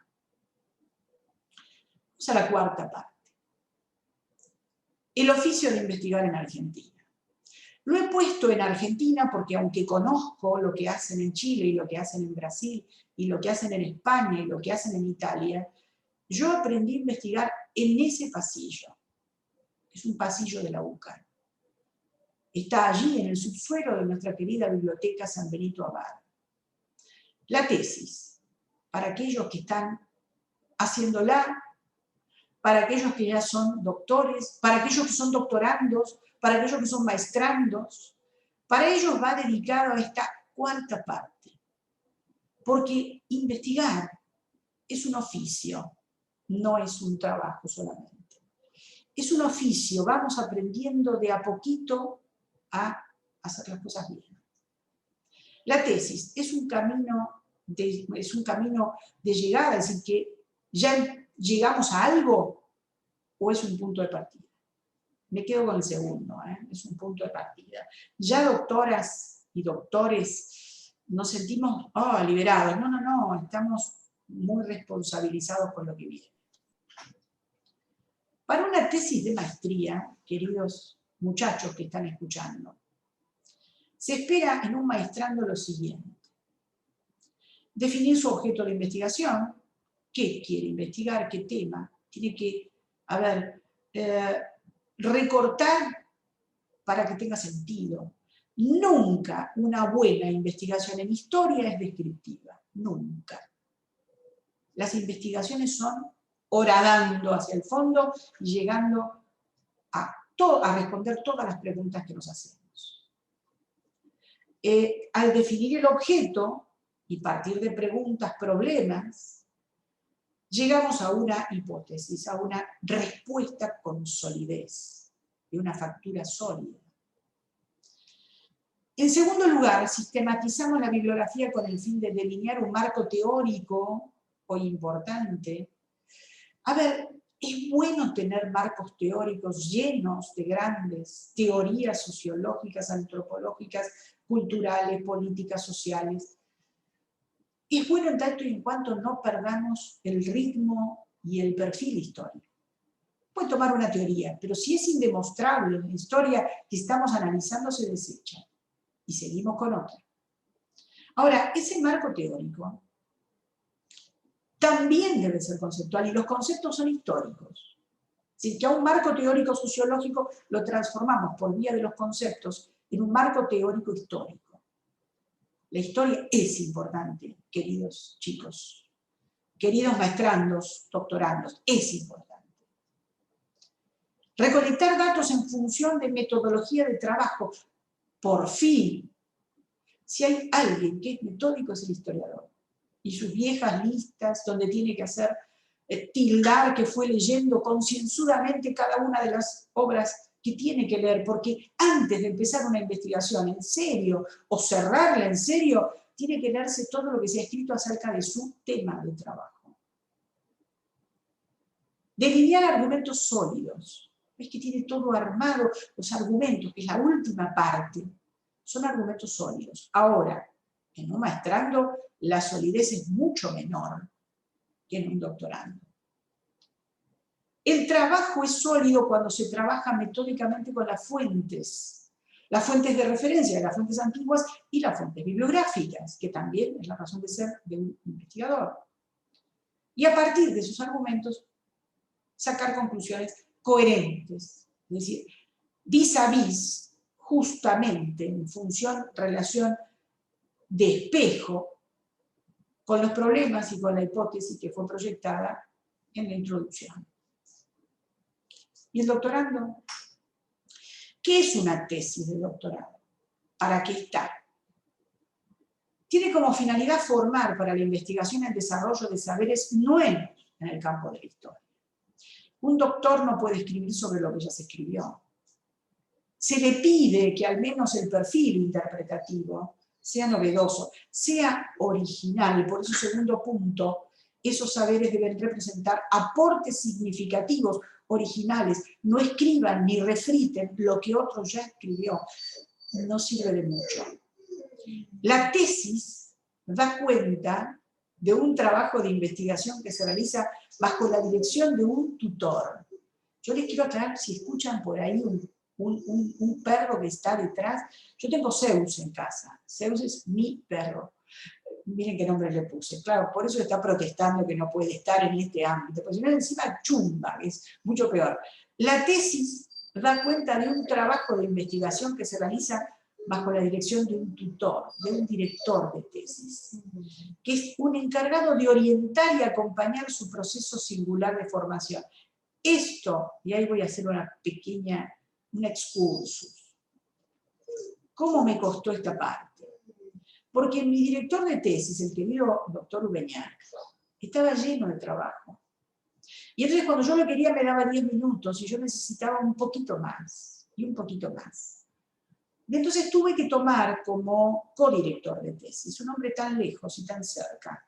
Vamos a la cuarta parte. El oficio de investigar en Argentina. Lo he puesto en Argentina porque aunque conozco lo que hacen en Chile y lo que hacen en Brasil y lo que hacen en España y lo que hacen en Italia, yo aprendí a investigar en ese pasillo. Es un pasillo de la UCA. Está allí en el subsuelo de nuestra querida biblioteca San Benito Abad. La tesis, para aquellos que están haciéndola, para aquellos que ya son doctores, para aquellos que son doctorandos, para aquellos que son maestrandos, para ellos va dedicado a esta cuarta parte. Porque investigar es un oficio, no es un trabajo solamente. Es un oficio, vamos aprendiendo de a poquito a hacer las cosas bien. La tesis es un camino de llegada, es decir, que ya llegamos a algo o es un punto de partida. Me quedo con el segundo, es un punto de partida. Ya doctoras y doctores nos sentimos liberados. No, estamos muy responsabilizados con lo que viene. Para una tesis de maestría, queridos muchachos que están escuchando, se espera en un maestrando lo siguiente. Definir su objeto de investigación, qué quiere investigar, qué tema. Tiene que, recortar para que tenga sentido. Nunca una buena investigación en historia es descriptiva, nunca. Las investigaciones son horadando hacia el fondo y llegando a responder todas las preguntas que nos hacemos. Al definir el objeto y partir de preguntas, problemas, llegamos a una hipótesis, a una respuesta con solidez, de una factura sólida. En segundo lugar, sistematizamos la bibliografía con el fin de delinear un marco teórico hoy importante. Es bueno tener marcos teóricos llenos de grandes teorías sociológicas, antropológicas, culturales, políticas, sociales. Es bueno en tanto y en cuanto no perdamos el ritmo y el perfil histórico. puede tomar una teoría, pero si es indemostrable en la historia que estamos analizando, se desecha. Y seguimos con otra. Ahora, ese marco teórico también debe ser conceptual, y los conceptos son históricos. Así que a un marco teórico sociológico lo transformamos por vía de los conceptos en un marco teórico histórico. La historia es importante, queridos chicos, queridos maestrandos, doctorandos, es importante. Recolectar datos en función de metodología de trabajo, por fin. Si hay alguien que es metódico es el historiador. Y sus viejas listas donde tiene que hacer tildar que fue leyendo concienzudamente cada una de las obras que tiene que leer, porque antes de empezar una investigación en serio o cerrarla en serio, tiene que leerse todo lo que se ha escrito acerca de su tema de trabajo. Delinear argumentos sólidos. Es que tiene todo armado, los argumentos, que es la última parte, son argumentos sólidos. Ahora, en un maestrando, la solidez es mucho menor que en un doctorando. El trabajo es sólido cuando se trabaja metódicamente con las fuentes de referencia, las fuentes antiguas y las fuentes bibliográficas, que también es la razón de ser de un investigador. Y a partir de esos argumentos, sacar conclusiones coherentes, es decir, vis a vis, justamente en función, relación de espejo con los problemas y con la hipótesis que fue proyectada en la introducción. ¿Y el doctorando? ¿Qué es una tesis de doctorado? ¿Para qué está? Tiene como finalidad formar para la investigación y el desarrollo de saberes nuevos en el campo de la historia. Un doctor no puede escribir sobre lo que ya se escribió. Se le pide que al menos el perfil interpretativo sea novedoso, sea original. Por eso, segundo punto, esos saberes deben representar aportes significativos, originales. No escriban ni refriten lo que otro ya escribió. No sirve de mucho. La tesis da cuenta de un trabajo de investigación que se realiza bajo la dirección de un tutor. Yo les quiero aclarar, si escuchan por ahí un perro que está detrás, yo tengo Zeus en casa, Zeus es mi perro. Miren qué nombre le puse, claro, por eso está protestando que no puede estar en este ámbito, porque si no encima chumba, que es mucho peor. La tesis da cuenta de un trabajo de investigación que se realiza bajo la dirección de un tutor, de un director de tesis, que es un encargado de orientar y acompañar su proceso singular de formación. Esto, y ahí voy a hacer un excursus. ¿Cómo me costó esta parte? Porque mi director de tesis, el querido doctor Ubeñac, estaba lleno de trabajo. Y entonces cuando yo lo quería me daba 10 minutos y yo necesitaba un poquito más, y un poquito más. Y entonces tuve que tomar como codirector de tesis un hombre tan lejos y tan cerca,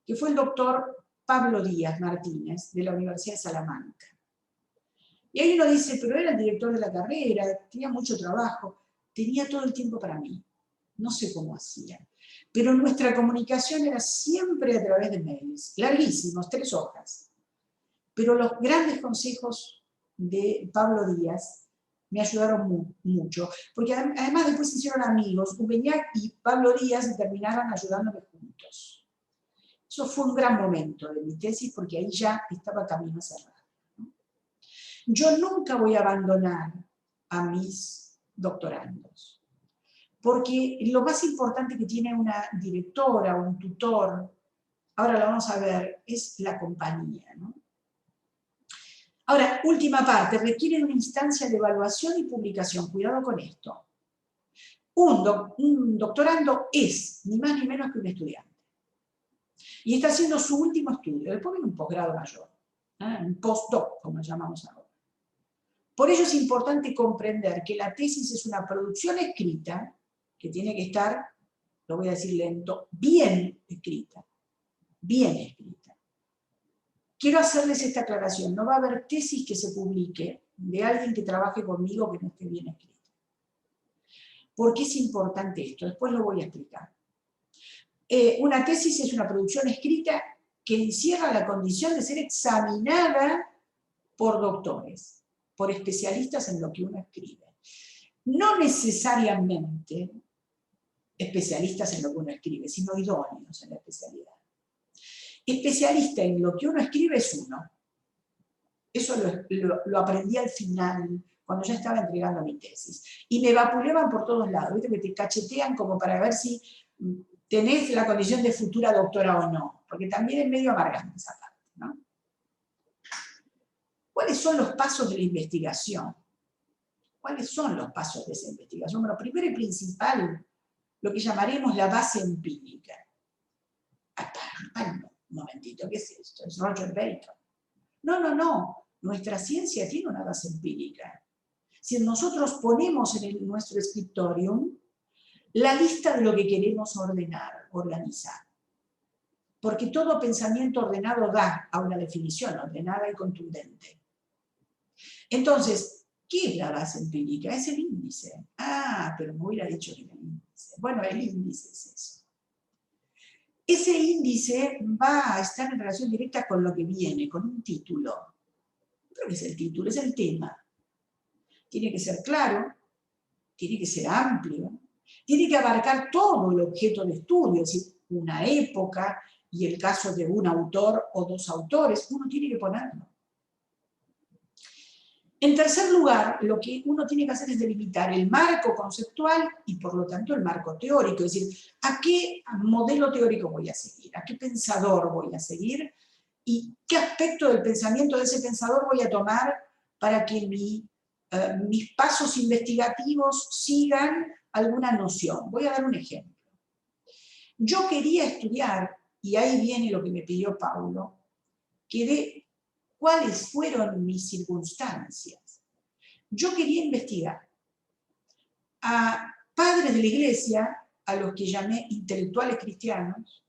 que fue el doctor Pablo Díaz Martínez, de la Universidad de Salamanca. Y ahí uno dice, pero era el director de la carrera, tenía mucho trabajo, tenía todo el tiempo para mí. No sé cómo hacía. Pero nuestra comunicación era siempre a través de mails, larguísimos, 3 hojas. Pero los grandes consejos de Pablo Díaz me ayudaron mucho, porque además después se hicieron amigos, Ubeñac y Pablo Díaz se terminaron ayudándome juntos. Eso fue un gran momento de mi tesis, porque ahí ya estaba camino cerrado. Yo nunca voy a abandonar a mis doctorandos, porque lo más importante que tiene una directora o un tutor, ahora lo vamos a ver, es la compañía, ¿no? Ahora, última parte, requiere una instancia de evaluación y publicación. Cuidado con esto. Un doctorando es ni más ni menos que un estudiante. Y está haciendo su último estudio. Después viene un posgrado mayor, un postdoc, como lo llamamos ahora. Por ello es importante comprender que la tesis es una producción escrita, que tiene que estar, lo voy a decir lento, bien escrita. Bien escrita. Quiero hacerles esta aclaración, no va a haber tesis que se publique de alguien que trabaje conmigo que no esté bien escrita. ¿Por qué es importante esto? Después lo voy a explicar. Una tesis es una producción escrita que encierra la condición de ser examinada por doctores, por especialistas en lo que uno escribe. No necesariamente especialistas en lo que uno escribe, sino idóneos en la especialidad. Especialista en lo que uno escribe es uno. Eso lo aprendí al final, cuando ya estaba entregando mi tesis. Y me vapuleaban por todos lados, ¿viste? Que te cachetean como para ver si tenés la condición de futura doctora o no, porque también es medio amargante esa parte, ¿no? ¿Cuáles son los pasos de la investigación? ¿Cuáles son los pasos de esa investigación? Bueno, primero y principal, lo que llamaremos la base empírica. Un momentito, ¿qué es esto? Es Roger Bacon. No. Nuestra ciencia tiene una base empírica. Si nosotros ponemos en nuestro scriptorium la lista de lo que queremos ordenar, organizar. Porque todo pensamiento ordenado da a una definición ordenada y contundente. Entonces, ¿qué es la base empírica? Es el índice. Ah, pero me hubiera dicho que era el índice. Bueno, el índice es eso. Ese índice va a estar en relación directa con lo que viene, con un título. ¿Pero qué es el título? Es el tema. Tiene que ser claro, tiene que ser amplio, tiene que abarcar todo el objeto de estudio, es decir, una época y el caso de un autor o dos autores, uno tiene que ponerlo. En tercer lugar, lo que uno tiene que hacer es delimitar el marco conceptual y por lo tanto el marco teórico, es decir, a qué modelo teórico voy a seguir, a qué pensador voy a seguir y qué aspecto del pensamiento de ese pensador voy a tomar para que mis pasos investigativos sigan alguna noción. Voy a dar un ejemplo. Yo quería estudiar, y ahí viene lo que me pidió Paulo, cuáles fueron mis circunstancias. Yo quería investigar a padres de la iglesia, a los que llamé intelectuales cristianos,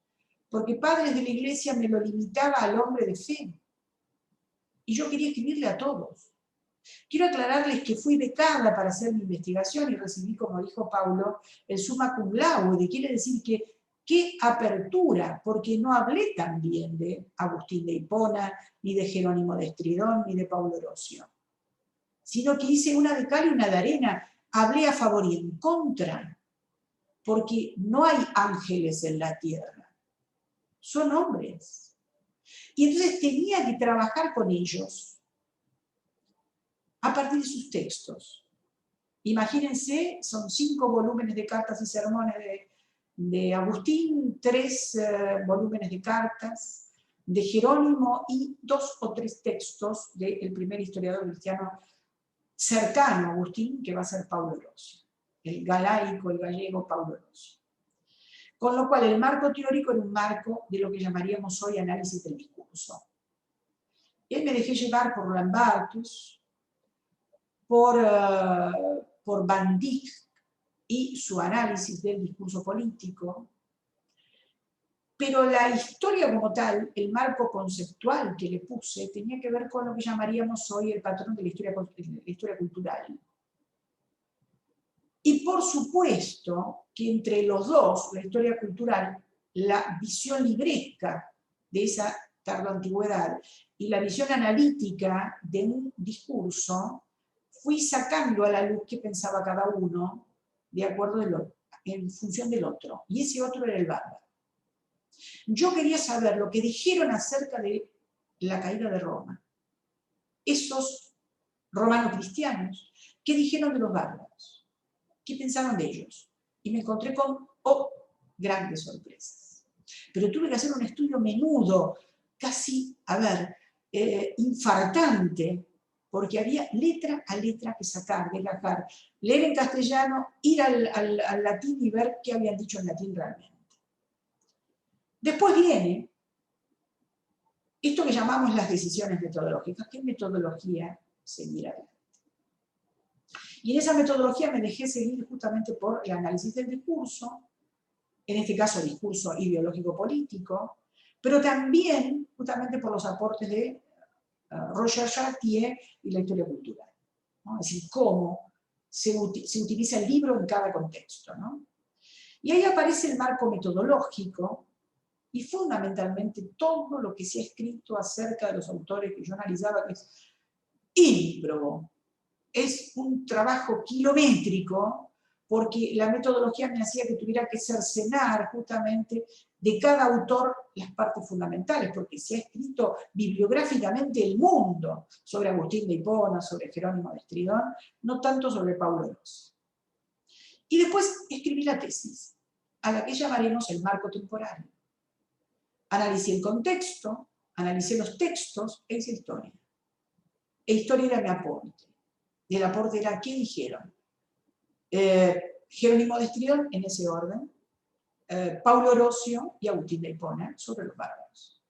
porque padres de la iglesia me lo limitaba al hombre de fe. Y yo quería escribirle a todos. Quiero aclararles que fui becada para hacer mi investigación y recibí, como dijo Paulo, el summa cum laude. Quiere decir que qué apertura, porque no hablé también de Agustín de Hipona, ni de Jerónimo de Estridón, ni de Paulo Orosio, sino que hice una de cal y una de arena, hablé a favor y en contra, porque no hay ángeles en la tierra, son hombres. Y entonces tenía que trabajar con ellos a partir de sus textos. Imagínense, son 5 volúmenes de cartas y sermones de Agustín, 3 volúmenes de cartas de Jerónimo y 2 o 3 textos del primer historiador cristiano cercano a Agustín, que va a ser Paulo Orosio, el galaico, el gallego Paulo Orosio. Con lo cual el marco teórico era un marco de lo que llamaríamos hoy análisis del discurso. Y me dejé llevar por Roland Barthes, por Van Dyck y su análisis del discurso político, pero la historia como tal, el marco conceptual que le puse, tenía que ver con lo que llamaríamos hoy el patrón de la historia cultural. Y por supuesto que entre los dos, la historia cultural, la visión libresca de esa tardoantigüedad y la visión analítica de un discurso, fui sacando a la luz qué pensaba cada uno de acuerdo en función del otro. Y ese otro era el bárbaro. Yo quería saber lo que dijeron acerca de la caída de Roma. Esos romanos cristianos, ¿qué dijeron de los bárbaros? ¿Qué pensaron de ellos? Y me encontré con grandes sorpresas. Pero tuve que hacer un estudio menudo, casi, infartante, porque había letra a letra que sacar, desgajar, leer en castellano, ir al latín y ver qué habían dicho en latín realmente. Después viene esto que llamamos las decisiones metodológicas. ¿Qué metodología seguir adelante? Y en esa metodología me dejé seguir justamente por el análisis del discurso, en este caso el discurso ideológico-político, pero también justamente por los aportes de Roger Chartier y la historia cultural, ¿no? Es decir, cómo se utiliza el libro en cada contexto, ¿no? Y ahí aparece el marco metodológico y fundamentalmente todo lo que se ha escrito acerca de los autores que yo analizaba, que es ímprobo. Es un trabajo kilométrico, porque la metodología me hacía que tuviera que cercenar justamente de cada autor las partes fundamentales, porque se ha escrito bibliográficamente el mundo sobre Agustín de Hipona, sobre Jerónimo de Estridón, no tanto sobre Paulo Rossi. Y después escribí la tesis, a la que llamaremos el marco temporal. Analicé el contexto, analicé los textos e hice historia. E historia era mi aporte. Y el aporte era, ¿qué dijeron? Jerónimo de Estridón, en ese orden, Paulo Orosio y Agustín de Hipona, sobre los bárbaros.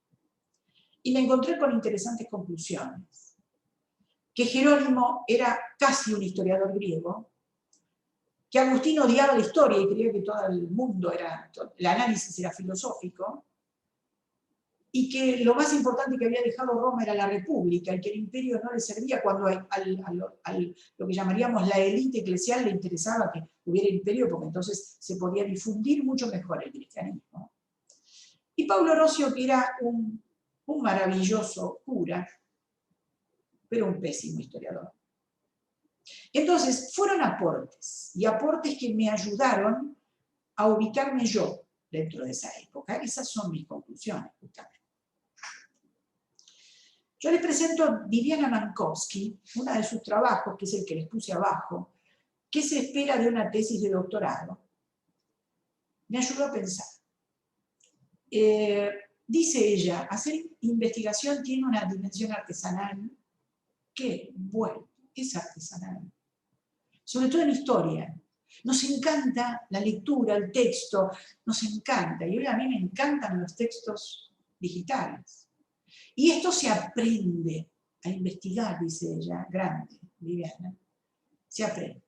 Y me encontré con interesantes conclusiones. Que Jerónimo era casi un historiador griego, que Agustín odiaba la historia y creía que todo el mundo el análisis era filosófico, y que lo más importante que había dejado Roma era la república, y que el imperio no le servía cuando lo que llamaríamos la élite eclesial le interesaba que hubiera imperio, porque entonces se podía difundir mucho mejor el cristianismo. Y Paulo Orosio, que era un maravilloso cura, pero un pésimo historiador. Entonces, fueron aportes, y aportes que me ayudaron a ubicarme yo dentro de esa época. Esas son mis conclusiones, justamente. Yo les presento a Viviana Mankowski, uno de sus trabajos, que es el que les puse abajo, ¿qué se espera de una tesis de doctorado? Me ayudó a pensar. Dice ella, hacer investigación tiene una dimensión artesanal que, bueno, es artesanal. Sobre todo en historia. Nos encanta la lectura, el texto, nos encanta. Y a mí me encantan los textos digitales. Y esto se aprende a investigar, dice ella, grande, Viviana. Se aprende.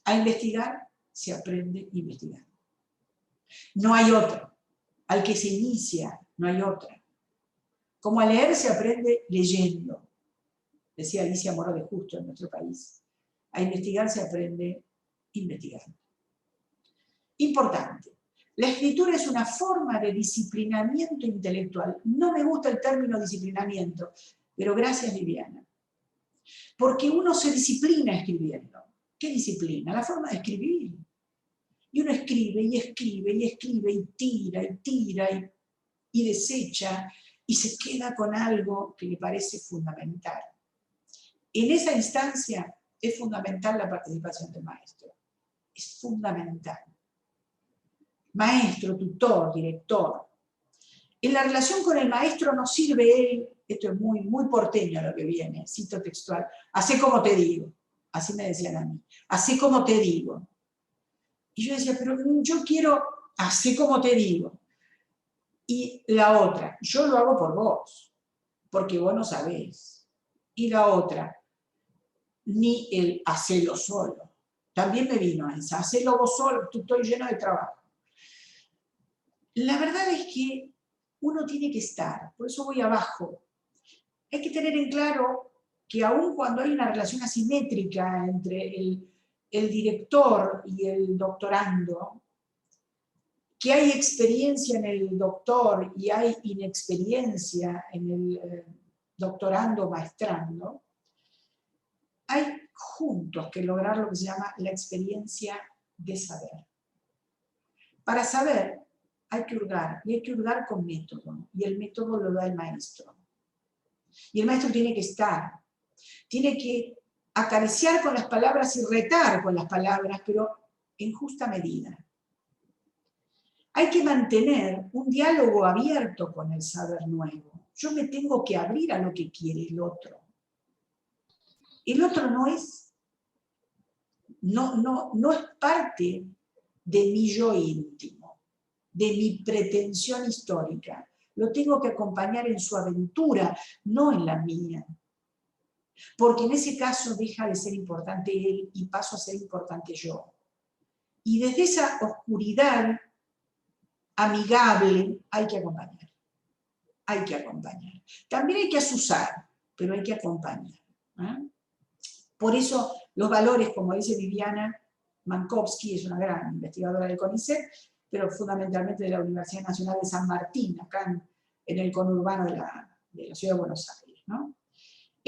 A investigar, se aprende investigando. No hay otro. Al que se inicia, no hay otra. Como a leer se aprende leyendo, decía Alicia Moro de Justo en nuestro país. A investigar se aprende investigando. Importante. La escritura es una forma de disciplinamiento intelectual. No me gusta el término disciplinamiento, pero gracias, Viviana. Porque uno se disciplina escribiendo. ¿Qué disciplina? La forma de escribir. Y uno escribe y escribe y escribe y tira y tira y desecha y se queda con algo que le parece fundamental. En esa instancia es fundamental la participación del maestro. Es fundamental. Maestro, tutor, director. En la relación con el maestro nos sirve él, esto es muy, muy porteño lo que viene, cito textual, hacé como te digo. Así me decían a mí, hacé como te digo. Y yo decía, pero yo quiero, hacé como te digo. Y la otra, yo lo hago por vos, porque vos no sabés. Y la otra, ni el hacelo solo. También me vino esa, hacelo vos solo, estoy lleno de trabajo. La verdad es que uno tiene que estar, por eso voy abajo. Hay que tener en claro que aun cuando hay una relación asimétrica entre el director y el doctorando, que hay experiencia en el doctor y hay inexperiencia en el doctorando maestrando, hay juntos que lograr lo que se llama la experiencia de saber. Para saber hay que hurgar, y hay que hurgar con método, y el método lo da el maestro. Y el maestro tiene que estar, tiene que acariciar con las palabras y retar con las palabras, pero en justa medida. Hay que mantener un diálogo abierto con el saber nuevo. Yo me tengo que abrir a lo que quiere el otro. El otro no es parte de mi yo íntimo, de mi pretensión histórica. Lo tengo que acompañar en su aventura, no en la mía. Porque en ese caso deja de ser importante él y paso a ser importante yo. Y desde esa oscuridad amigable hay que acompañar. Hay que acompañar. También hay que asusar, pero hay que acompañar. Por eso los valores, como dice Viviana Mankowski, es una gran investigadora del CONICET, pero fundamentalmente de la Universidad Nacional de San Martín, acá en el conurbano de la ciudad de Buenos Aires, ¿no?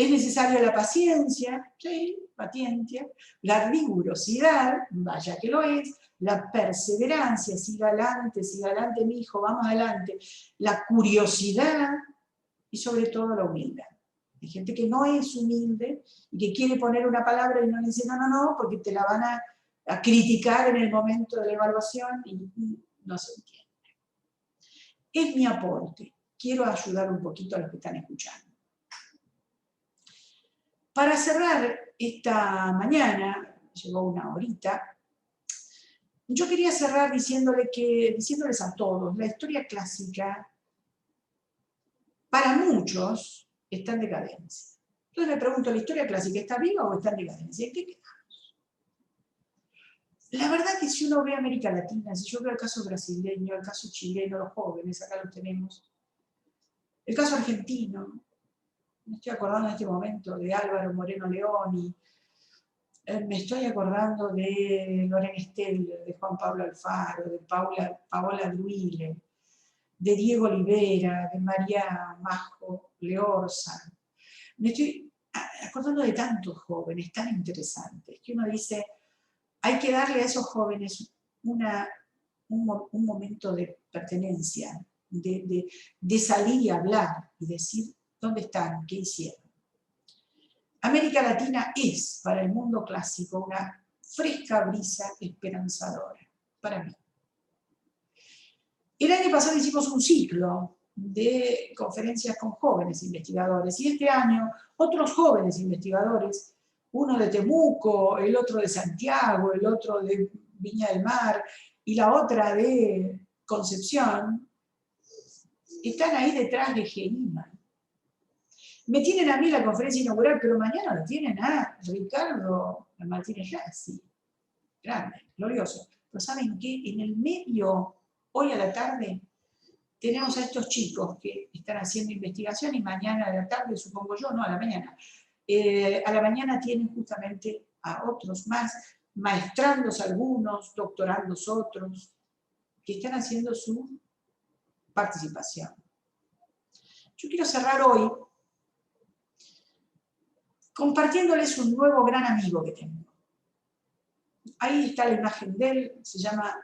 Es necesaria la paciencia, sí, paciencia, la rigurosidad, vaya que lo es, la perseverancia, siga adelante mi hijo, vamos adelante, la curiosidad y sobre todo la humildad. Hay gente que no es humilde y que quiere poner una palabra y no le dice no, porque te la van a criticar en el momento de la evaluación y no se entiende. Es mi aporte. Quiero ayudar un poquito a los que están escuchando. Para cerrar esta mañana, llegó una horita, yo quería cerrar diciéndoles a todos, la historia clásica, para muchos, está en decadencia. Entonces me pregunto, ¿la historia clásica está viva o está en decadencia? ¿En qué quedamos? La verdad que si uno ve América Latina, si yo veo el caso brasileño, el caso chileno, los jóvenes, acá los tenemos, el caso argentino, me estoy acordando en este momento de Álvaro Moreno Leoni, me estoy acordando de Lorena Steller, de Juan Pablo Alfaro, de Paola Druile, de Diego Olivera, de María Majo Leorza. Me estoy acordando de tantos jóvenes tan interesantes que uno dice, hay que darle a esos jóvenes un momento de pertenencia, de salir y hablar y decir dónde están, qué hicieron. América Latina es, para el mundo clásico, una fresca brisa esperanzadora, para mí. El año pasado hicimos un ciclo de conferencias con jóvenes investigadores, y este año otros jóvenes investigadores, uno de Temuco, el otro de Santiago, el otro de Viña del Mar, y la otra de Concepción, están ahí detrás de GEIMA. Me tienen a mí la conferencia inaugural, pero mañana lo tienen a Ricardo Martínez Lassi. Grande, glorioso. Pero ¿saben qué? En el medio, hoy a la tarde, tenemos a estos chicos que están haciendo investigación y mañana a la tarde, supongo yo, no, a la mañana. A la mañana tienen justamente a otros más, maestrandos algunos, doctorandos otros, que están haciendo su participación. Yo quiero cerrar hoy compartiéndoles un nuevo gran amigo que tengo. Ahí está la imagen de él, se llama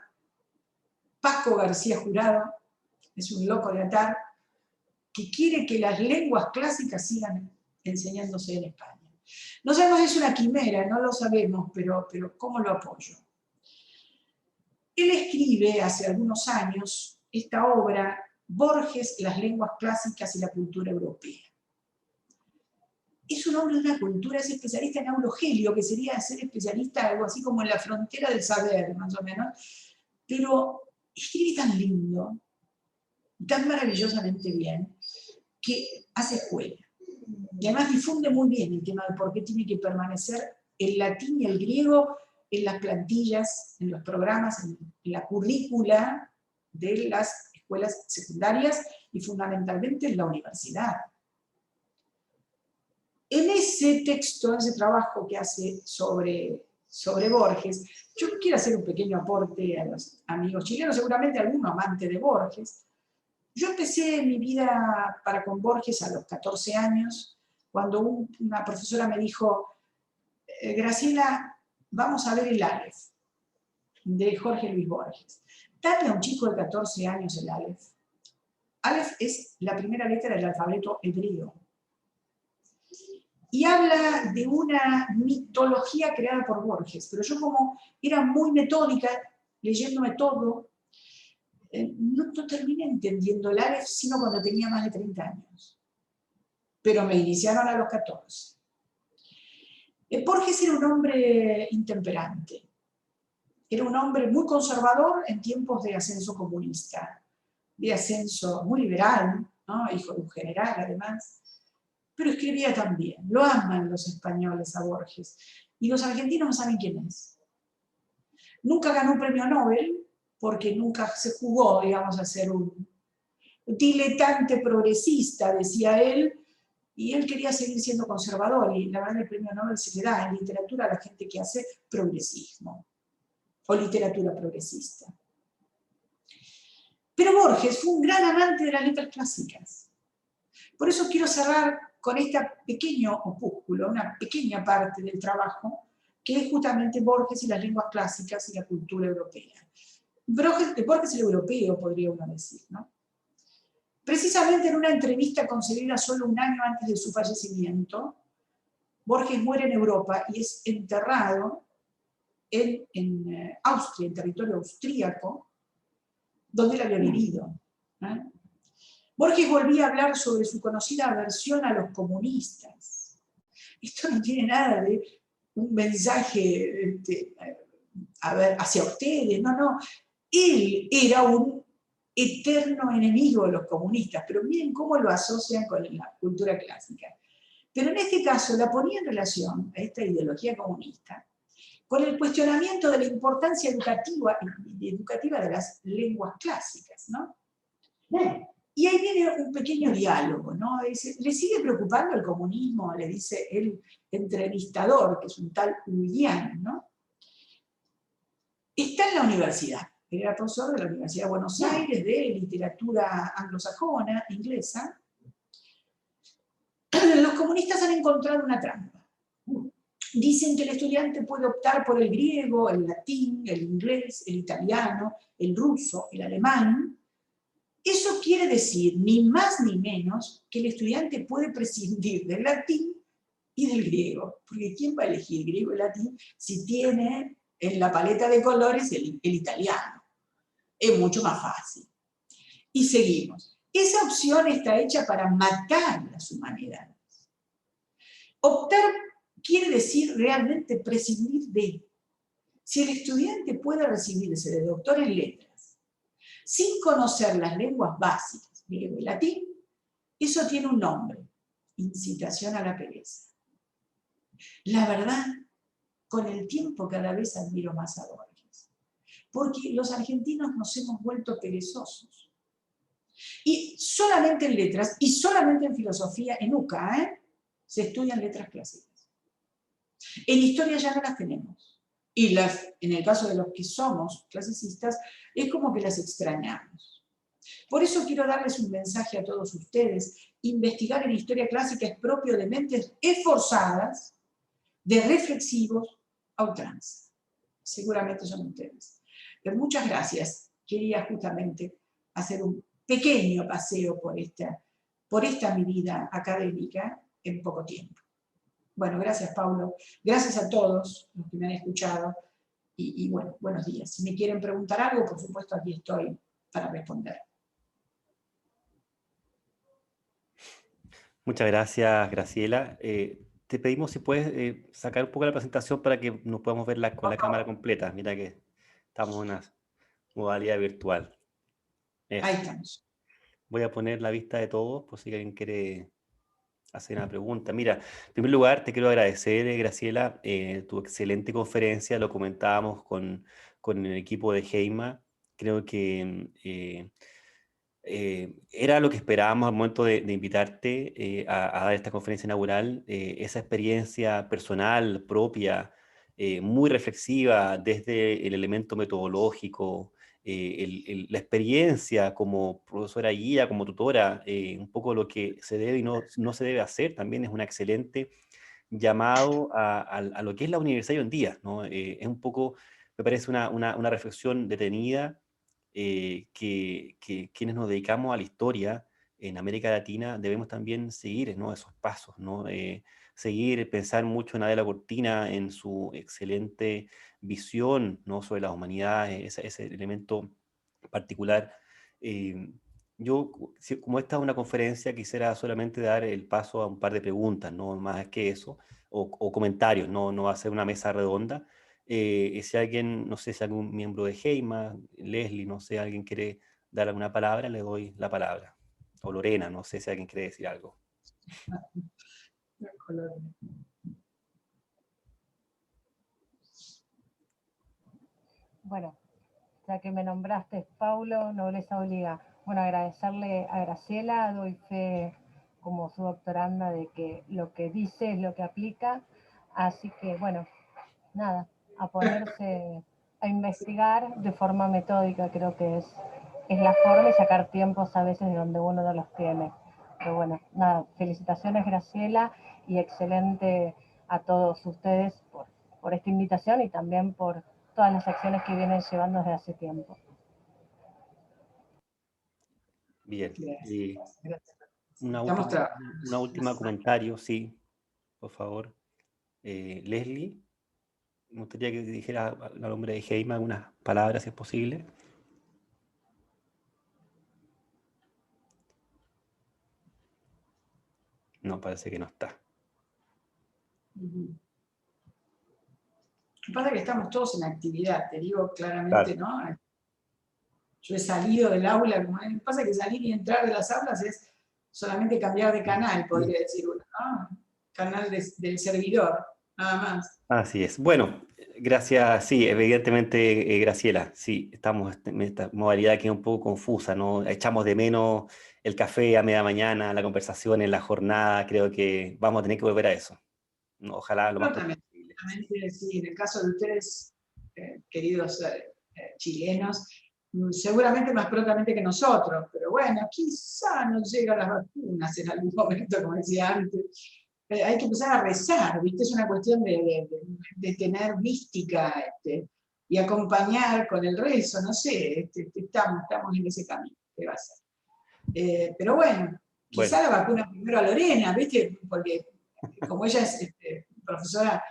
Paco García Jurado, es un loco de atar, que quiere que las lenguas clásicas sigan enseñándose en España. No sabemos si es una quimera, no lo sabemos, pero ¿cómo lo apoyo? Él escribe hace algunos años esta obra, Borges, las lenguas clásicas y la cultura europea. Es un hombre de una cultura, es especialista en Aurogelio, que sería ser especialista algo así como en la frontera del saber, más o menos, pero escribe tan lindo, tan maravillosamente bien, que hace escuela. Y además difunde muy bien el tema de por qué tiene que permanecer el latín y el griego en las plantillas, en los programas, en la currícula de las escuelas secundarias y fundamentalmente en la universidad. En ese texto, en ese trabajo que hace sobre Borges, yo quiero hacer un pequeño aporte a los amigos chilenos, seguramente alguno amante de Borges. Yo empecé mi vida con Borges a los 14 años, cuando una profesora me dijo, Graciela, vamos a ver el Aleph, de Jorge Luis Borges. Dale a un chico de 14 años el Aleph. Aleph es la primera letra del alfabeto hebreo. Y habla de una mitología creada por Borges, pero yo como era muy metódica, leyéndome todo, no terminé entendiendo el Aleph sino cuando tenía más de 30 años. Pero me iniciaron a los 14. Borges era un hombre intemperante. Era un hombre muy conservador en tiempos de ascenso comunista, de ascenso muy liberal, ¿no? Hijo de un general además. Pero escribía también. Lo aman los españoles a Borges. Y los argentinos no saben quién es. Nunca ganó un premio Nobel, porque nunca se jugó, digamos, a ser un diletante progresista, decía él, y él quería seguir siendo conservador, y la verdad el premio Nobel se le da en literatura a la gente que hace progresismo, o literatura progresista. Pero Borges fue un gran amante de las letras clásicas. Por eso quiero cerrar con esta pequeño opúsculo, una pequeña parte del trabajo, que es justamente Borges y las lenguas clásicas y la cultura europea. Borges el europeo, podría uno decir, ¿no? Precisamente en una entrevista concedida solo un año antes de su fallecimiento, Borges muere en Europa y es enterrado en Austria, en territorio austríaco, donde él había vivido. Borges volvía a hablar sobre su conocida aversión a los comunistas. Esto no tiene nada de un mensaje hacia ustedes, no. Él era un eterno enemigo de los comunistas, pero miren cómo lo asocian con la cultura clásica. Pero en este caso la ponía en relación a esta ideología comunista con el cuestionamiento de la importancia educativa de las lenguas clásicas, ¿no? Y ahí viene un pequeño diálogo, ¿no? ¿Le sigue preocupando el comunismo? Le dice el entrevistador, que es un tal Ullian, ¿no? Está en la universidad, era profesor de la Universidad de Buenos Aires de literatura anglosajona, inglesa. Los comunistas han encontrado una trampa. Dicen que el estudiante puede optar por el griego, el latín, el inglés, el italiano, el ruso, el alemán. Eso quiere decir, ni más ni menos, que el estudiante puede prescindir del latín y del griego. Porque ¿quién va a elegir griego y latín si tiene en la paleta de colores el italiano? Es mucho más fácil. Y seguimos. Esa opción está hecha para matar las humanidades. Optar quiere decir realmente prescindir de. Si el estudiante puede recibirse de doctor en letras sin conocer las lenguas básicas, griego y latín, eso tiene un nombre: incitación a la pereza. La verdad, con el tiempo cada vez admiro más a Borges, porque los argentinos nos hemos vuelto perezosos. Y solamente en letras, y solamente en filosofía, en UCA, se estudian letras clásicas. En historia ya no las tenemos. Y en el caso de los que somos clasicistas, es como que las extrañamos. Por eso quiero darles un mensaje a todos ustedes. Investigar en historia clásica es propio de mentes esforzadas, de reflexivos a ultranza. Seguramente son ustedes. Pero muchas gracias. Quería justamente hacer un pequeño paseo por esta mi vida académica en poco tiempo. Bueno, gracias, Paulo. Gracias a todos los que me han escuchado. Y bueno, buenos días. Si me quieren preguntar algo, por supuesto, aquí estoy para responder. Muchas gracias, Graciela. Te pedimos si puedes sacar un poco la presentación para que nos podamos ver con la cámara completa. Mira que estamos en una modalidad virtual. Eso. Ahí estamos. Voy a poner la vista de todos por si alguien quiere hacer una pregunta. Mira, en primer lugar te quiero agradecer, Graciela, tu excelente conferencia. Lo comentábamos con el equipo de Heima. Creo que era lo que esperábamos al momento de invitarte a dar esta conferencia inaugural, esa experiencia personal, propia, muy reflexiva desde el elemento metodológico, la experiencia como profesora guía, como tutora, un poco lo que se debe y no se debe hacer, también es un excelente llamado a lo que es la universidad hoy en día, ¿no? Es un poco, me parece una reflexión detenida que quienes nos dedicamos a la historia en América Latina debemos también seguir, ¿no? Esos pasos, ¿no? Seguir, pensar mucho en Adela Cortina, en su excelente visión, ¿no? Sobre las humanidades, ese elemento particular. Yo, como esta es una conferencia, quisiera solamente dar el paso a un par de preguntas, no más que eso, o comentarios, no va a ser una mesa redonda. Si alguien, no sé si algún miembro de Heima, Leslie, no sé, alguien quiere dar alguna palabra, le doy la palabra. O Lorena, no sé si alguien quiere decir algo. Bueno, ya que me nombraste, Paulo, Nobleza Obliga. Bueno, agradecerle a Graciela, doy fe como su doctoranda de que lo que dice es lo que aplica. Así que, bueno, nada, a ponerse a investigar de forma metódica, creo que es la forma, y sacar tiempos a veces de donde uno no los tiene. Pero bueno, nada, felicitaciones, Graciela, y excelente a todos ustedes por esta invitación y también por todas las acciones que vienen llevando desde hace tiempo. Bien. Gracias. Una última comentario, sí, por favor. Leslie, me gustaría que dijera al nombre de Heima algunas palabras, si es posible. No, parece que no está. Lo que pasa es que estamos todos en actividad, te digo claramente, Claro. ¿no? Yo he salido del aula, lo que pasa es que salir y entrar de las aulas es solamente cambiar de canal, podría decir uno, ¿no? Canal del servidor, nada más. Así es. Bueno, gracias, sí, evidentemente, Graciela, sí, estamos en esta modalidad que es un poco confusa, ¿no? Echamos de menos el café a media mañana, la conversación en la jornada, creo que vamos a tener que volver a eso, ¿no? Ojalá lo más pronto posible. Sí, en el caso de ustedes, queridos chilenos, seguramente más prontamente que nosotros, pero bueno, quizá nos llegan las vacunas en algún momento, como decía antes. Hay que empezar a rezar, ¿viste? Es una cuestión de tener mística y acompañar con el rezo, no sé, estamos en ese camino, ¿qué va a ser? Pero bueno, quizá la vacuna primero a Lorena, ¿viste? Porque como ella es profesora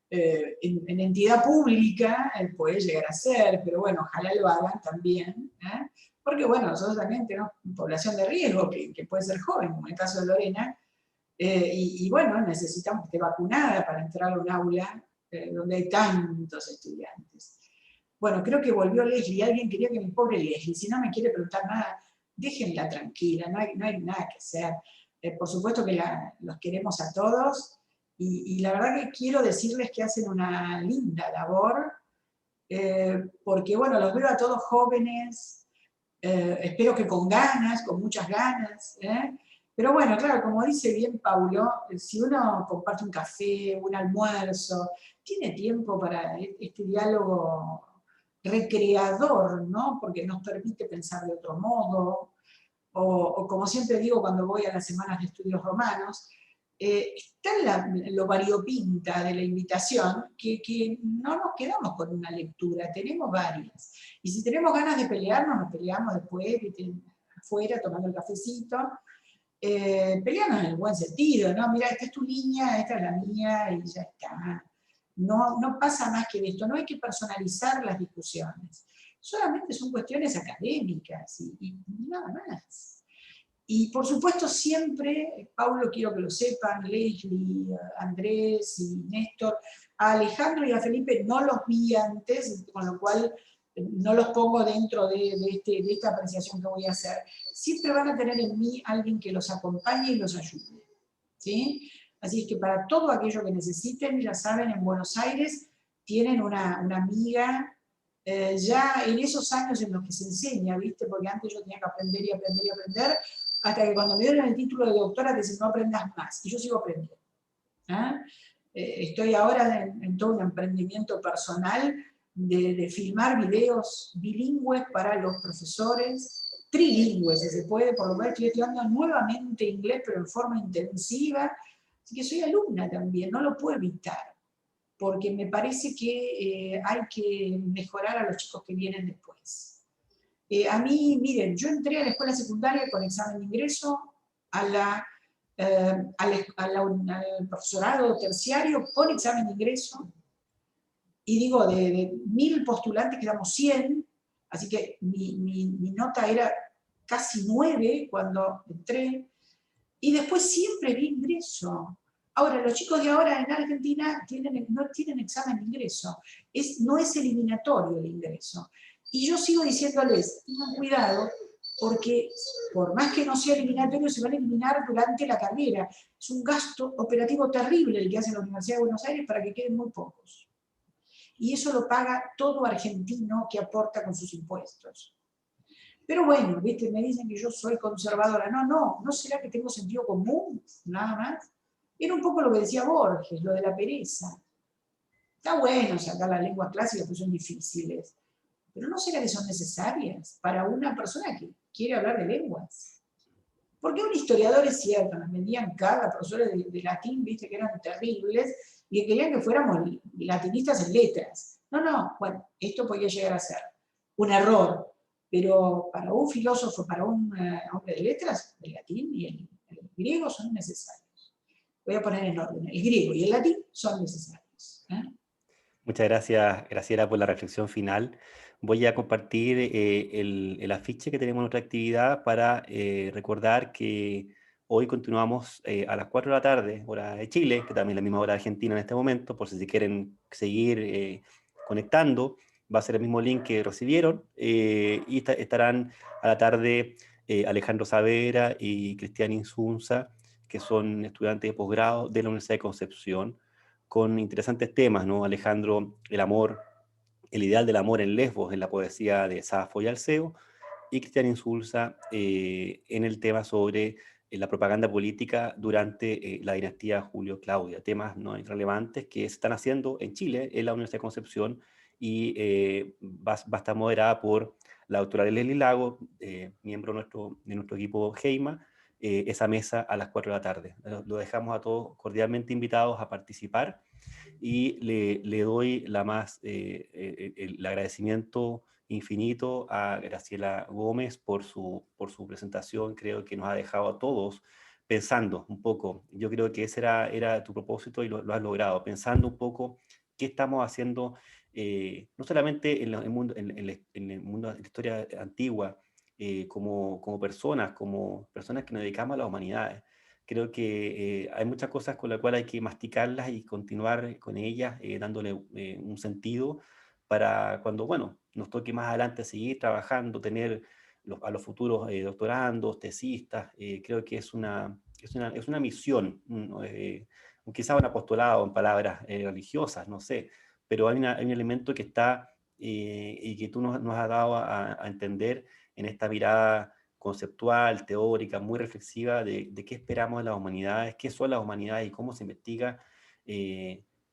en entidad pública, puede llegar a ser, pero bueno, ojalá lo hagan también, porque bueno, nosotros también tenemos población de riesgo que puede ser joven, como en el caso de Lorena, y bueno, necesitamos que esté vacunada para entrar a un aula donde hay tantos estudiantes. Bueno, creo que volvió Leslie, alguien quería que mi pobre Leslie, si no me quiere preguntar nada, déjenla tranquila, no hay nada que hacer. Por supuesto que los queremos a todos, y la verdad que quiero decirles que hacen una linda labor, porque bueno, los veo a todos jóvenes, espero que con ganas, con muchas ganas, pero bueno, claro, como dice bien Paulo, si uno comparte un café, un almuerzo, tiene tiempo para este diálogo recreador, ¿no? Porque nos permite pensar de otro modo, o como siempre digo cuando voy a las semanas de estudios romanos, está lo variopinta de la invitación que no nos quedamos con una lectura, tenemos varias. Y si tenemos ganas de pelearnos, nos peleamos después, afuera, tomando el cafecito. Pelearnos en el buen sentido, ¿no? Mira, esta es tu línea, esta es la mía, y ya está. No pasa más que esto, no hay que personalizar las discusiones. Solamente son cuestiones académicas y nada más. Y por supuesto siempre, Paulo, quiero que lo sepan, Leslie, Andrés y Néstor, a Alejandro y a Felipe no los vi antes, con lo cual no los pongo dentro de esta apreciación que voy a hacer. Siempre van a tener en mí alguien que los acompañe y los ayude, ¿sí? Así es que para todo aquello que necesiten, ya saben, en Buenos Aires tienen una amiga, ya en esos años en los que se enseña, ¿viste? Porque antes yo tenía que aprender y aprender y aprender, hasta que cuando me dieron el título de doctora, dicen, no aprendas más, y yo sigo aprendiendo. Estoy ahora en todo un emprendimiento personal de filmar videos bilingües para los profesores, trilingües, si se puede, por lo cual estoy estudiando nuevamente inglés, pero en forma intensiva, así que soy alumna también, no lo puedo evitar, porque me parece que hay que mejorar a los chicos que vienen después. A mí, miren, yo entré a la escuela secundaria con examen de ingreso, al profesorado terciario con examen de ingreso, y digo, de 1000 postulantes quedamos 100, así que mi nota era casi 9 cuando entré, y después siempre vi ingreso. Ahora, los chicos de ahora en Argentina no tienen examen de ingreso, no es eliminatorio el ingreso. Y yo sigo diciéndoles, tengan cuidado, porque por más que no sea eliminatorio, se van a eliminar durante la carrera. Es un gasto operativo terrible el que hace la Universidad de Buenos Aires para que queden muy pocos. Y eso lo paga todo argentino que aporta con sus impuestos. Pero bueno, ¿viste? Me dicen que yo soy conservadora. No será que tengo sentido común, nada más. Era un poco lo que decía Borges, lo de la pereza. Está bueno sacar las lenguas clásicas, pues son difíciles. Pero ¿no será que son necesarias para una persona que quiere hablar de lenguas? Porque un historiador es cierto, nos vendían cada profesores de latín, viste, que eran terribles, y querían que fuéramos latinistas en letras. No, bueno, esto podía llegar a ser un error, pero para un filósofo, para un hombre de letras, el latín y el griego son necesarios. Voy a poner en orden, el griego y el latín son necesarios. Muchas gracias, Graciela, por la reflexión final. Voy a compartir el afiche que tenemos en nuestra actividad para recordar que hoy continuamos a las 4 de la tarde, hora de Chile, que también es la misma hora de Argentina en este momento, por si quieren seguir conectando. Va a ser el mismo link que recibieron y estarán a la tarde Alejandro Saavedra y Cristian Insunza, que son estudiantes de posgrado de la Universidad de Concepción, con interesantes temas, ¿no? Alejandro, el amor, el ideal del amor en Lesbos, en la poesía de Safo y Alceo, y Cristian Insulza en el tema sobre la propaganda política durante la dinastía Julio-Claudia, temas ¿no? relevantes que se están haciendo en Chile, en la Universidad de Concepción, y va a estar moderada por la doctora Leslie Lago, miembro de nuestro equipo GEIMA, esa mesa a las 4 de la tarde. Lo dejamos a todos cordialmente invitados a participar y le doy el agradecimiento infinito a Graciela Gómez por su presentación. Creo que nos ha dejado a todos pensando un poco. Yo creo que ese era tu propósito y lo has logrado, pensando un poco qué estamos haciendo, no solamente en el mundo, en el mundo de la historia antigua, como personas que nos dedicamos a las humanidades. Creo que hay muchas cosas con las cuales hay que masticarlas y continuar con ellas, dándole un sentido para cuando, bueno, nos toque más adelante seguir trabajando, tener a los futuros doctorandos, tesistas. Creo que es una misión, ¿no? Quizá un apostolado en palabras religiosas, no sé, pero hay un elemento que está y que tú nos has dado a entender en esta mirada conceptual, teórica, muy reflexiva de qué esperamos de las humanidades, qué son las humanidades y cómo se investiga,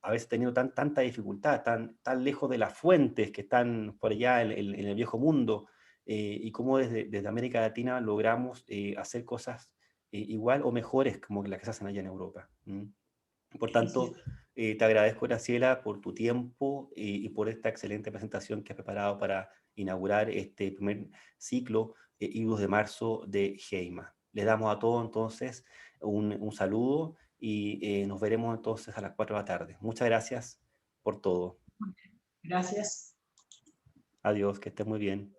a veces teniendo tanta dificultad, tan lejos de las fuentes que están por allá en el viejo mundo, y cómo desde América Latina logramos hacer cosas igual o mejores como las que se hacen allá en Europa. Por tanto, te agradezco, Graciela, por tu tiempo y por esta excelente presentación que has preparado para inaugurar este primer ciclo, Idus de Marzo de GEIMA. Les damos a todos entonces un saludo y nos veremos entonces a las 4 de la tarde. Muchas gracias por todo. Gracias. Adiós, que estés muy bien.